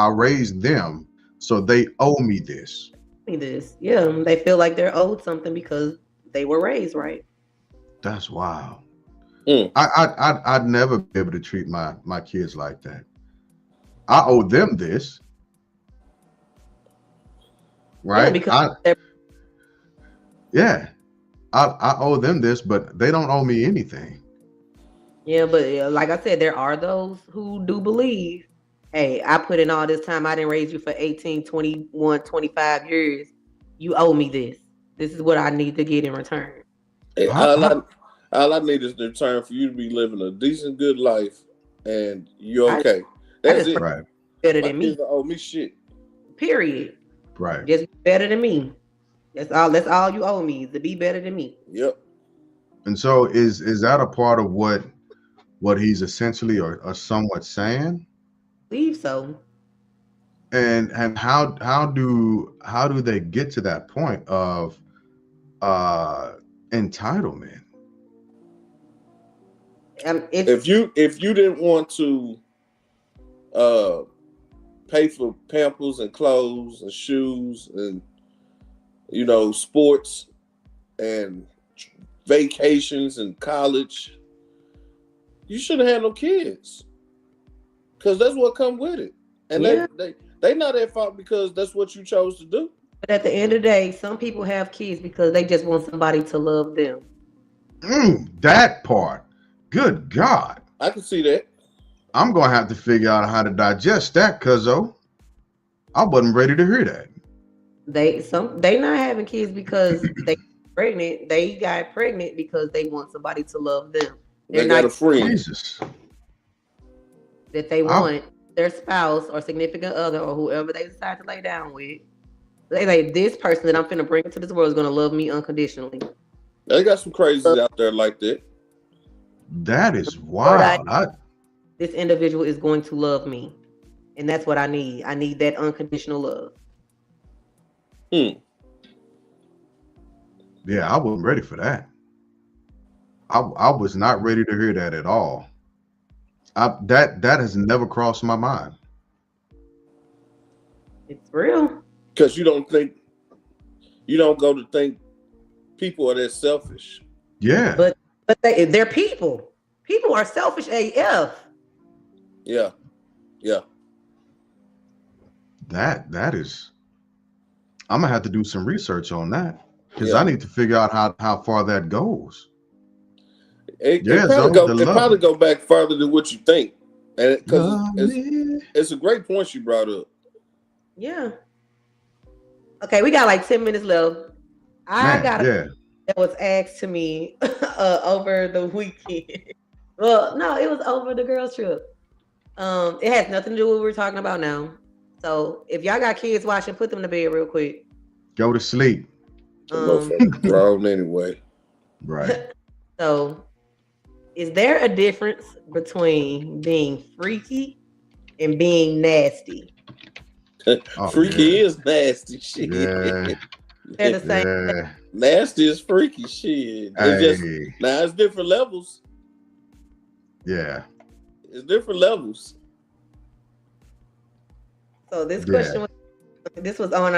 raised them, so they owe me this. This. Yeah, they feel like they're owed something because they were raised right. That's wild. Mm. I'd never be able to treat my kids like that. I owe them this, right? Yeah, because they're I owe them this, but they don't owe me anything. yeah, but like I said, there are those who do believe, hey, I put in all this time, I didn't raise you for 18, 21, 25 years. You owe me this. This is what I need to get in return. Hey, How- all I need is the time for you to be living a decent, good life, and you're I- okay. I That's just it. Right, Better My than me. kids don't owe me shit. Period. right. Just be better than me. That's all you owe me is to be better than me. Yep. And so is that a part of what he's essentially or somewhat saying? Believe so. And how do they get to that point of entitlement? It's If you didn't want to pay for pampers and clothes and shoes and sports and vacations and college, you shouldn't have no kids, because that's what come with it. And Yeah. they not at fault because that's what you chose to do. But at the end of the day, some people have kids because they just want somebody to love them. That part. Good God. I can see that. I'm gonna have to figure out how to digest that, cuzzo. I wasn't ready to hear that. They not having kids because they pregnant. They got pregnant because they want somebody to love them. They They're got not a friend. Jesus. that they want their spouse or significant other or whoever they decide to lay down with. They like, this person that I'm finna bring into this world is gonna love me unconditionally. They got some crazies out there like that. That is wild. This individual is going to love me, and that's what I need. I need that unconditional love. Yeah, I wasn't ready for that. I was not ready to hear that at all. That has never crossed my mind. It's real. Because you don't go to think people are that selfish. Yeah. But But they're people. People are selfish AF. Yeah. Yeah. That is. I'm gonna have to do some research on that because Yeah. I need to figure out how far that goes. It Yeah, probably go back further than what you think. And because Love me. it's a great point she brought up. Yeah. Okay, we got like 10 minutes left. I Man, got a yeah. that was asked to me over the weekend. Well, no, it was over the girls' trip. It has nothing to do with what we're talking about now. So if y'all got kids watching, put them to bed real quick. Go to sleep. The motherfucker grown anyway. Right. So is there a difference between being freaky and being nasty? Oh, Freaky yeah. is nasty shit. Yeah. They're the same. Yeah. Nasty is freaky shit. It's just Hey. now it's different levels. Yeah. It's different levels. So this Yeah. question was on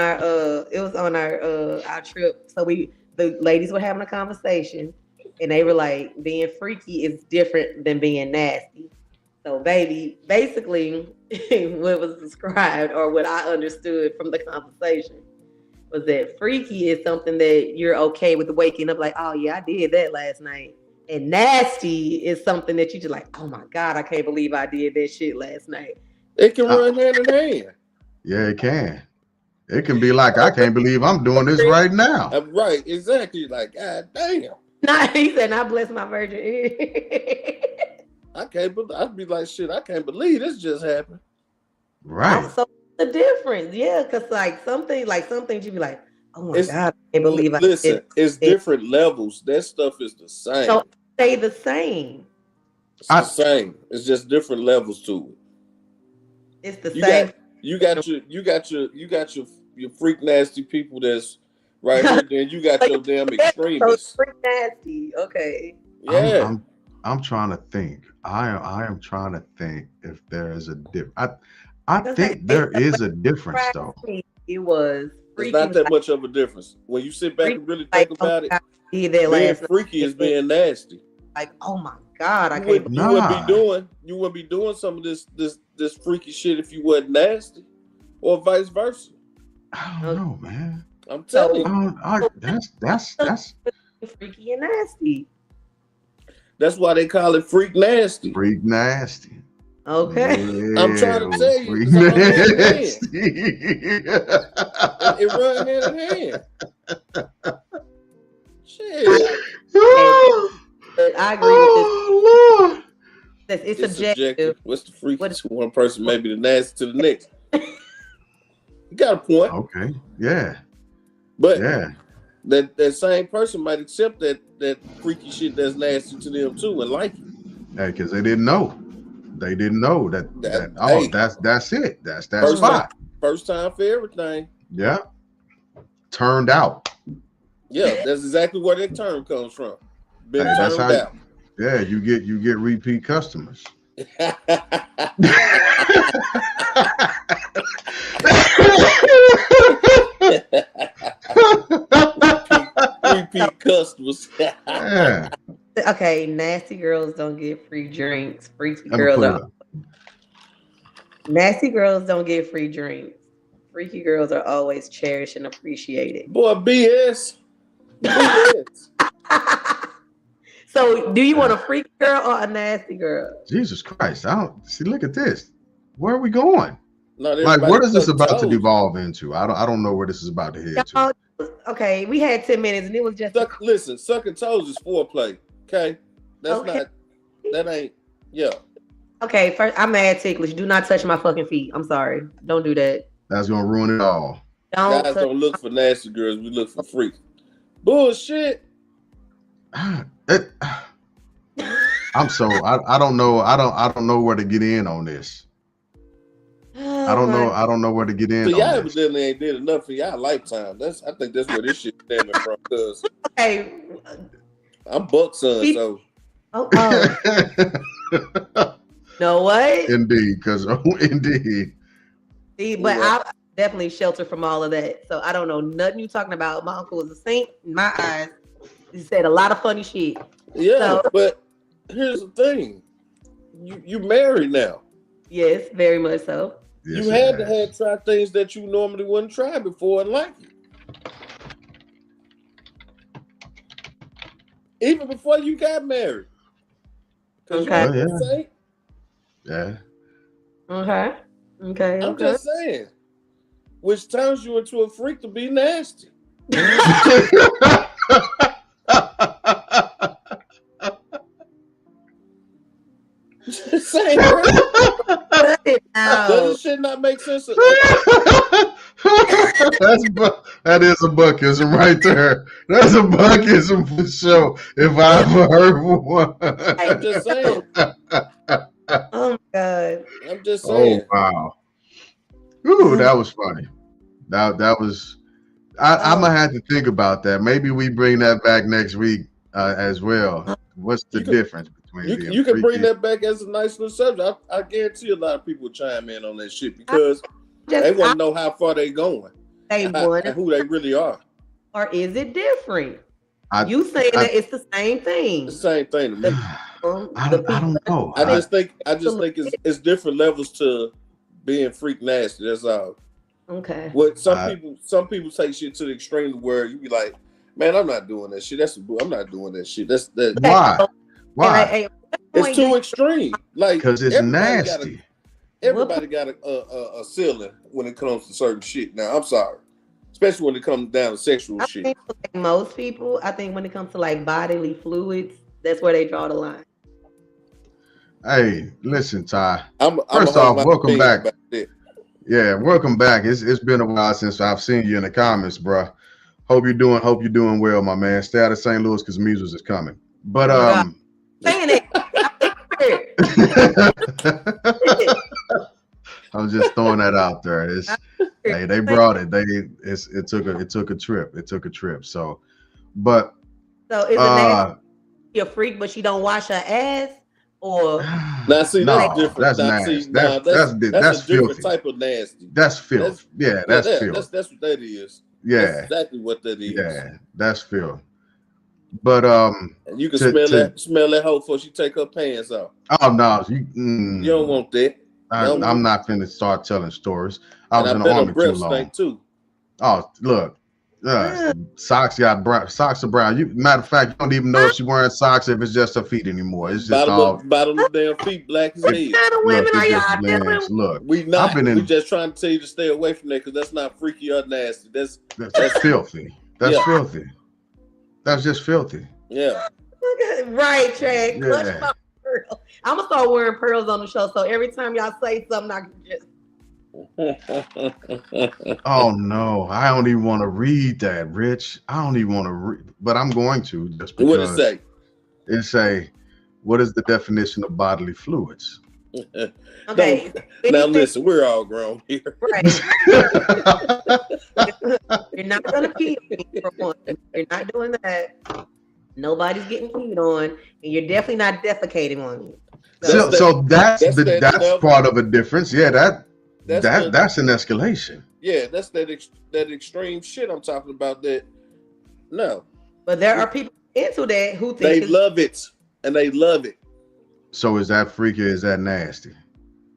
our trip. So the ladies were having a conversation and they were like, being freaky is different than being nasty. So baby, basically what was described or what I understood from the conversation was that freaky is something that you're okay with waking up like, oh yeah, I did that last night. And nasty is something that you just like, oh my God, I can't believe I did that shit last night. It can run hand in hand. Yeah, it can. It can be like, I can't believe I'm doing this right now. Right, exactly. Like, God damn. Nah, he said, "I bless my virgin." I can't believe I'd be like, shit, I can't believe this just happened. Right. So the difference, yeah, because like some things you'd be like, "Oh my It's- God, I can't believe I Listen, did." it's different levels. That stuff is the same. So stay the same. It's the same. It's just different levels to it. It's the You same. got your freak nasty people that's right here. Then you got your damn So extremists. freak nasty. Okay. Yeah. I'm trying to think. I am trying to think if there is a I think there is a difference though. It was It's freaky. not that much of a difference. When you sit back and really think about it, Did that being last night. freaky is being nasty. Like, oh my God, I You can't. wouldn't, believe you wouldn't be doing some of this freaky shit if you wasn't nasty, or vice versa. I don't know, man. I'm telling you. That's freaky and nasty. That's why they call it freak nasty. freak nasty. Okay. I'm trying to tell you, Freak it's all hand in hand. nasty. It run hand in hand. Shit. I agree with Oh, Lord. this. It's It's subjective. subjective. What's the freaky What- to one person, maybe the nasty to the next. You got a point, Okay. Yeah. but Yeah. that same person might accept that freaky shit that's nasty to them too and like it. Hey, because they didn't know. They didn't know that Hey. that's it. That's that First spot. First time for everything. Yeah. Turned out. Yeah, that's exactly where that term comes from. Been Hey, that's turned how- out. Yeah, you get repeat customers. Repeat customers. Yeah. Okay, nasty girls don't get free drinks. Freaky Let me girls put it are up. nasty girls don't get free drinks. Freaky girls are always cherished and appreciated. Boy, BS. BS. So, do you want a freaky girl or a nasty girl? Jesus Christ. I don't see. Look at this. Where are we going? Not Like, everybody what is this suck about to toes. devolve into? I don't know where this is about to head to. Y'all, okay, we had 10 minutes and it was just Listen, sucking toes is foreplay. Okay, that's Okay. not. That ain't. Yeah. okay. First, I'm mad ticklish. Do not touch my fucking feet. I'm sorry. Don't do that. That's gonna ruin it all. Don't. Guys touch- don't look for nasty girls. We look for freaks. Bullshit. It- I'm so I don't know. I don't know where to get in on this. I don't know. I don't know where to get in So y'all on this. evidently ain't did enough for y'all lifetime. I think that's where this shit stemming from. Cause Okay. I'm Buck son, so Oh, no what? Indeed, because indeed. See, but Yeah. I definitely shelter from all of that. So I don't know nothing you talking about. My uncle was a saint in my eyes. He said a lot of funny shit. Yeah, So- but here's the thing: you married now. Yes, very much so. Yes, You it had to has. have try things that you normally wouldn't try before and like it. Even before you got married. 'Cause you Okay. ain't gonna say, Yeah. Okay. Okay. I'm Okay. just saying, which turns you into a freak to be nasty. Just saying, bro. Cut it out. Does this shit not make sense? That is a buckism right there. That's a buckism for sure. If I ever heard one. I'm just saying. Oh my god. I'm just Oh saying. wow. Ooh, that was funny. That was. I'm gonna have to think about that. Maybe we bring that back next week as well. What's the You can- difference between being You can bring freaky- that back as a nice little subject. I guarantee a lot of people chime in on that shit because they Just want to know how far they going say and one, who they really are. or is it different? I- You saying I- that it's the same thing? It's the same thing to me. I don't know. I just think it's different levels to being freak nasty. That's all. Okay. What some people take shit to the extreme where you be like, man, I'm not doing that shit. I'm not doing that shit. That's that. Why? Why? Hey, It's too extreme. Like Because it's everybody nasty. Everybody got a ceiling when it comes to certain shit. Now, I'm sorry, especially when it comes down to sexual I shit. think for like most people, I think when it comes to like bodily fluids, that's where they draw the line. Hey, listen, Ty. I'm First gonna hold off, my welcome opinion back. about that. Yeah, welcome back. It's been a while since I've seen you in the comments, bro. Hope you're doing well, my man. Stay out of St. Louis because measles is coming. But Saying it. I'm just throwing that out there. Hey, they brought it. It took a trip. It took a trip. So, but So is it nasty? You're a freak, but she don't wash her ass, or Now, see, that's no, different. that's Now, nasty. see, now, That's that's a different filthy. type of nasty. That's filth. Yeah, that's Yeah, filth. that's what that is. Yeah, That's exactly what that is. yeah, that's filth. But And you can smell that hoe before she take her pants off. oh no, You don't want that. I'm not finna start telling stories. I was And in I the bet her army too breath long. stink too. Oh, look. Socks got brown. Socks are brown. Matter of fact, you don't even know if she's wearing socks if it's just her feet anymore. It's just all. Bottom of the damn feet black as what hell. kind of Look, women are it y'all just dealing blends. with? Look, We not. been in- We just trying to tell you to stay away from that because that's not freaky or nasty. That's that's filthy. That's Yeah. filthy. That's just filthy. yeah. Right, Chad. Yeah. Clutch my pearl. I'm gonna start wearing pearls on the show, so every time y'all say something, I can just. Oh no, I don't even want to read that, Rich. I don't even want to read, but I'm going to just because What it say? it say, what is the definition of bodily fluids? Okay. Now listen, we're all grown here. Right. You're not gonna pee on me for one. You're not doing that. Nobody's getting peed on, and you're definitely not defecating on me. So that's that that's level. part of a difference. Yeah, That's that's an escalation. Yeah, that's that extreme shit I'm talking about. That no, But there are people into that who think they it's- love it and they love it. So is that freaky? Is that nasty?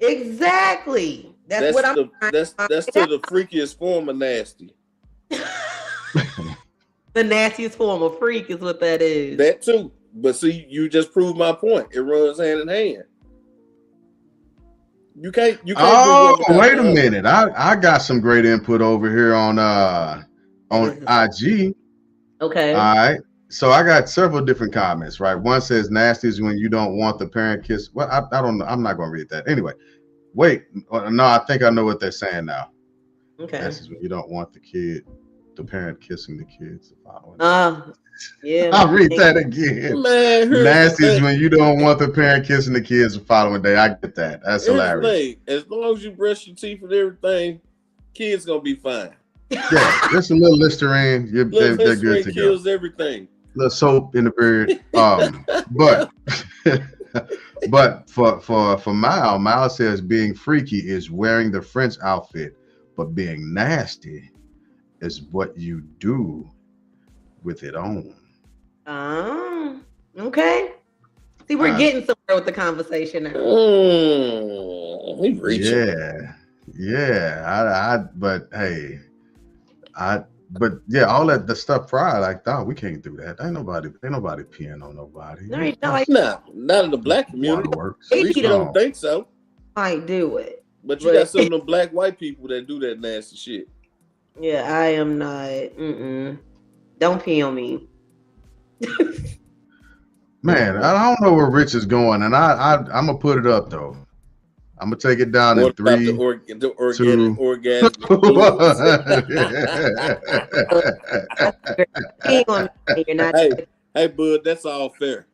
exactly. That's what I'm. That's to the freakiest form of nasty. The nastiest form of freak is what that is. That too. But see, you just proved my point. It runs hand in hand. You can't. Oh, do one wait a without the other. minute. I got some great input over here on IG. Okay. All right. So I got several different comments, right? One says nasty is when you don't want the parent kiss. Well, I don't know. I'm not going to read that. Anyway, wait. No, I think I know what they're saying now. Okay. Nasty is when you don't want the parent kissing the kids. Yeah. I'll read that again. Man, here's Nasty the is thing. when you don't want the parent kissing the kids the following day. I get that. That's Here's the hilarious. thing. As long as you brush your teeth and everything, kids gonna be fine. Yeah, just a little Listerine. They're Little good Listerine to go. kills everything. Little soap in the beard. But but for Mal says being freaky is wearing the French outfit, but being nasty is what you do with it on. Okay. See, we're getting somewhere with the conversation now. We reaching. Yeah. But hey, but yeah, all that the stuff fried, like, dog, we can't do that. Ain't nobody peeing on nobody. No, you don't like Nah, not in the black community. Waterworks. At least we don't think so. might do it. But you got some of them black white people that do that nasty shit. Yeah, I am not. Don't pee on me. Man, I don't know where Rich is going, and I'm gonna put it up though. I'm gonna take it down in What about 3, the organic Pee on me. You're not. Hey, bud, that's all fair.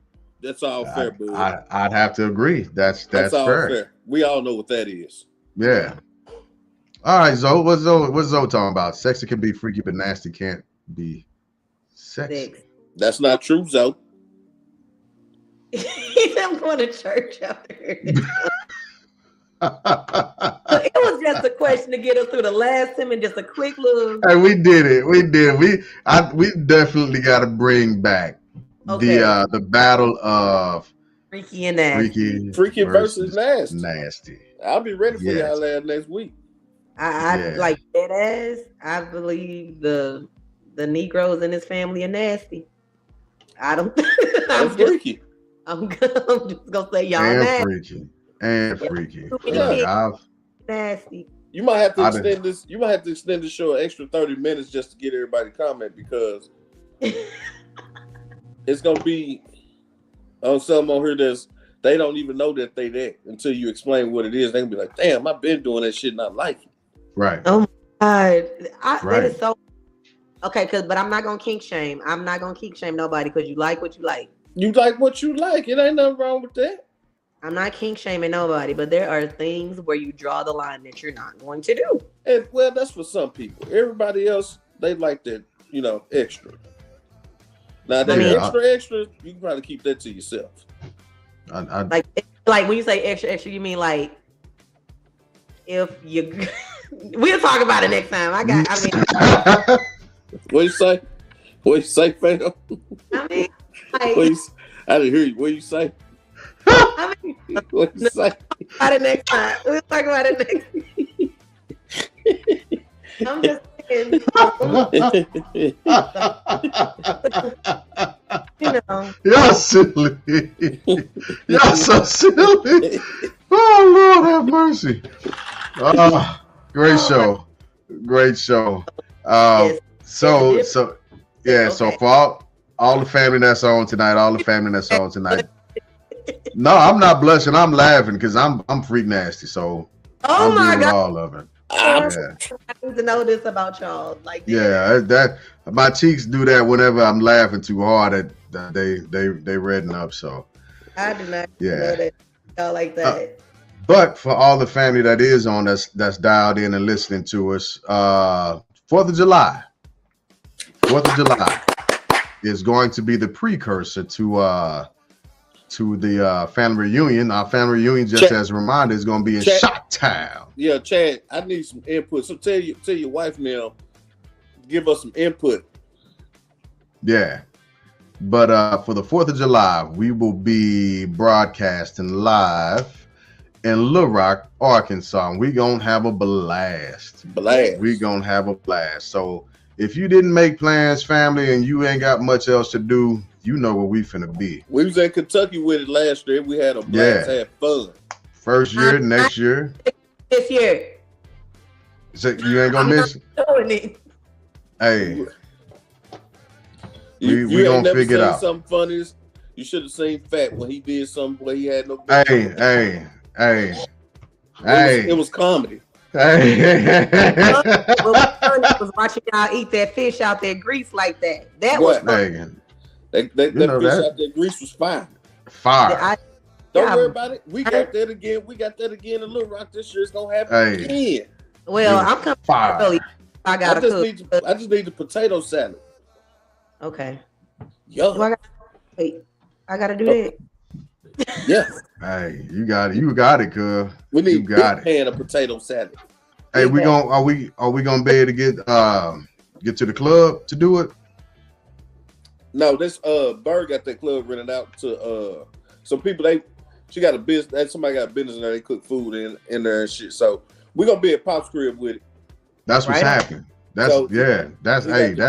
That's all fair, bud. I'd have to agree. That's all fair. fair. We all know what that is. Yeah. All right, Zoe. What's Zoe talking about? Sexy can be freaky, but nasty can't be sexy. That's not true, Zoe. I'm going to church out there. It was just a question to get us through the last time and just a quick little. Hey, we did it. We definitely got to bring back the battle of freaky and nasty. Freaky versus nasty. Nasty. I'll be ready for y'all next week. I like that ass. I believe the Negroes in his family are nasty. I don't. I'm freaky. I'm just gonna say y'all nasty. Freaky. Yeah. Nasty. You might have to extend this. You might have to extend the show an extra 30 minutes just to get everybody to comment, because it's gonna be on some on here that's they don't even know that they that until you explain what it is. They can be like, "Damn, I've been doing that shit, and I like it." Right. Oh my God, that is so okay. But I'm not gonna kink shame. I'm not gonna kink shame nobody because you like what you like. You like what you like. It ain't nothing wrong with that. I'm not kink shaming nobody, but there are things where you draw the line that you're not going to do. And well, that's for some people. Everybody else, they like that, extra. Now that extra, you can probably keep that to yourself. Like when you say extra, you mean like if you we'll talk about it next time. What you say? What you say, fam? I mean, like, I didn't hear you. What you say? I mean, what you say? About it next time. We'll talk about it next. I'm just saying. Y'all silly. Y'all so silly. Oh, Lord have mercy. Great show. Great show. So for all the family that's on tonight, no, I'm not blushing. I'm laughing because I'm freak nasty. So I'm my God, all of it. I'm trying to know this about y'all. Like, that my cheeks do that whenever I'm laughing too hard. That they redden up. So I do not know that y'all like that. But for all the family that is on that's dialed in and listening to us, 4th of July is going to be the precursor to the family reunion. Our family reunion, just as a reminder, is going to be in Shottown. Yeah, Chad, I need some input. So tell your wife now, give us some input. Yeah. But for the 4th of July, we will be broadcasting live in Little Rock, Arkansas. And we're going to have a blast. We're going to have a blast. So if you didn't make plans, family, and you ain't got much else to do, you know where we finna be. We was in Kentucky with it last year. We had a blast, had fun. First year, next year. This year. So you ain't gonna miss it? Hey. We gonna figure it out. Something funny. You should have seen Fat when he did something where he had no. Hey. It was comedy. Hey. What was watching y'all eat that fish out there grease like that. That was fun. That fish out there grease was fire. Don't worry about it. We got that again. We got that again in Little Rock this year. It's gonna happen again. Well, I'm coming to Philly. I just need the potato salad. Okay. Yo. I gotta do that. Yeah. Hey, you got it, cuz. We need a pan of potato salad. Hey, are we gonna be able to get to the club to do it? No, this Bird got that club rented out to some people. She got a business. Somebody got a business in there. They cook food in there and shit. So we're gonna be at Pop's crib with it. That's what's Right. happening. That's So, that's that's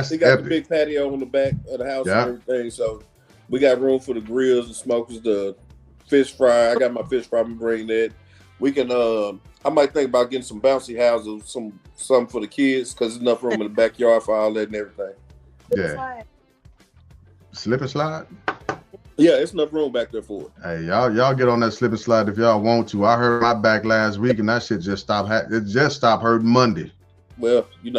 they got the epic. big patio on the back of the house Yeah. and everything. So we got room for the grills, the smokers, the fish fry. I got my fish fry. I'm bring that. We can. I might think about getting some bouncy houses, some for the kids, because there's enough room in the backyard for all that and everything. Yeah. Slip and slide. Yeah, it's enough room back there for it. Hey, y'all get on that slip and slide if y'all want to. I heard my back last week and that shit just stopped. It just stopped hurting Monday. Well, you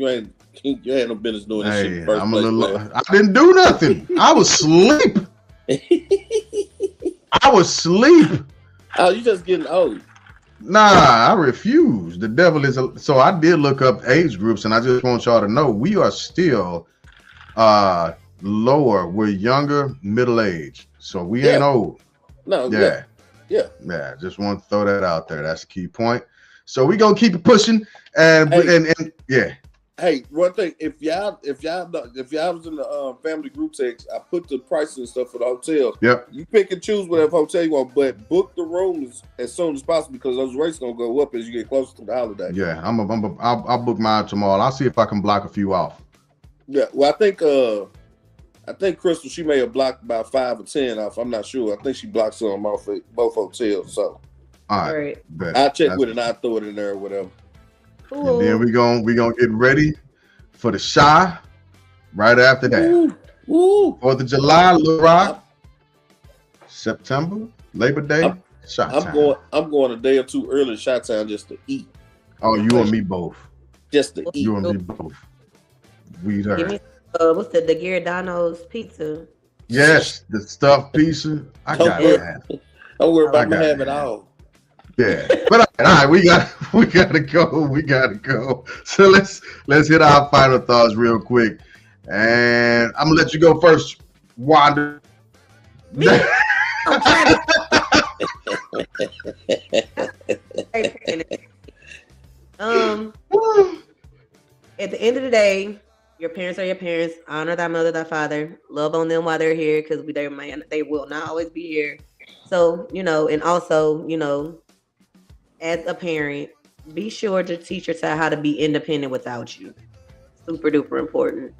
ain't no business doing this shit in Hey, the first I'm a place, little. man. I didn't do nothing. I was asleep. I was asleep. Oh, you just getting old. Nah, I refuse. The devil is so I did look up age groups, and I just want y'all to know we are still lower. We're younger, middle age. So we ain't Yeah. old. No, Yeah. yeah. Just want to throw that out there. That's the key point. So we gonna keep it pushing and Hey. and yeah. Hey, one thing, if y'all was in the family group text, I put the prices and stuff for the hotels. Yep. You pick and choose whatever hotel you want, but book the rooms as soon as possible because those rates gonna go up as you get closer to the holiday. Yeah, I'll book mine tomorrow. I'll see if I can block a few off. Yeah, well, I think Crystal, she may have blocked about 5 or 10 off. I'm not sure. I think she blocked some off at both hotels. So All All right. right. Bet. I'll check That's- with it and I'll throw it in there or whatever. Cool. And then we gonna get ready for the Shy right after that. Woo! 4th of July, Little Rock, September, Labor Day, Shot Time. I'm going a day or two early to Chi-Town just to eat. Oh, you and me both. Just to eat. You and me both. We Give there. me what's the Giordano's pizza? Yes, the stuffed pizza. I got Okay. that. Don't worry I about me got having it. it all. Yeah, but all right, we gotta go. So let's hit our final thoughts real quick, and I'm gonna let you go first, Wanda. Me? I'm trying to. At the end of the day, your parents are your parents. Honor thy mother, thy father. Love on them while they're here, because they will not always be here. So, and also, as a parent, be sure to teach your child how to be independent without you. Super duper important.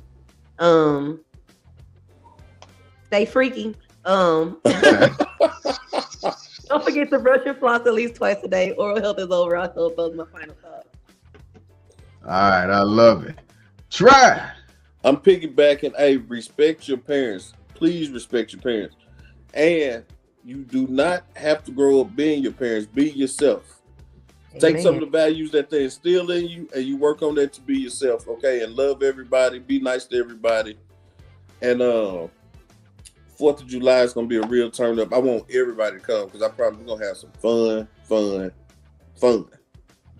Stay freaky. Don't forget to brush your floss at least twice a day. Oral health is over. I hope those are my final thoughts. All right, I love it. Try. I'm piggybacking. Hey, respect your parents. Please respect your parents. And you do not have to grow up being your parents. Be yourself. Take some of the values that they instill in you and you work on that to be yourself, okay? And love everybody. Be nice to everybody. And 4th of July is going to be a real turn up. I want everybody to come because I probably going to have some fun.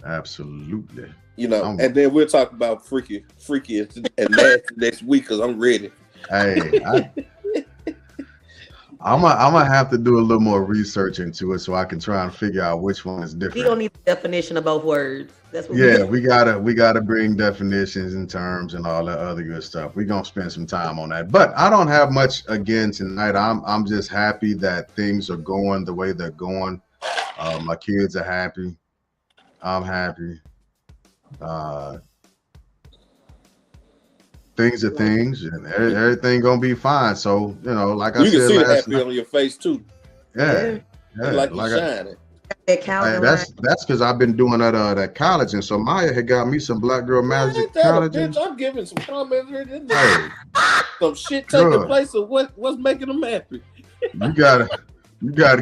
Absolutely. And then we'll talk about freaky and nasty next week because I'm ready. Hey, I'm gonna have to do a little more research into it so I can try and figure out which one is We different. don't need the definition of both words. That's what Yeah, we gotta bring definitions and terms and all that other good stuff. We're gonna spend some time on that. But I don't have much again tonight. I'm just happy that things are going the way they're going. My kids are happy. I'm happy. Things are things, and everything gonna be fine. So like I You can said see the last happy night, on your face too. yeah, Like you're shining. that Hey, calendar. that's because I've been doing that college, and so Maya had got me some Black Girl Magic Ain't that a collagen. bitch? I'm giving some comments here. This Hey, some shit taking Good. place of what's making them happy. you gotta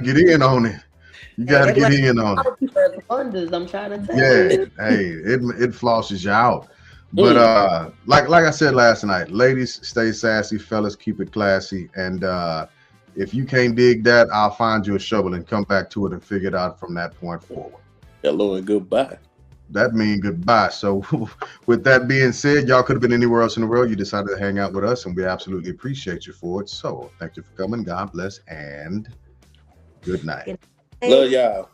get in on it. You gotta get in on it. Wonders, I'm trying to tell Yeah, you. hey, it flosses you out. But like I said last night, ladies, stay sassy, fellas, keep it classy, and if you can't dig that, I'll find you a shovel and come back to it and figure it out from that point forward. Hello and goodbye. That means goodbye. So with that being said, y'all could have been anywhere else in the world. You decided to hang out with us, and we absolutely appreciate you for it. So thank you for coming. God bless and good night. Love y'all.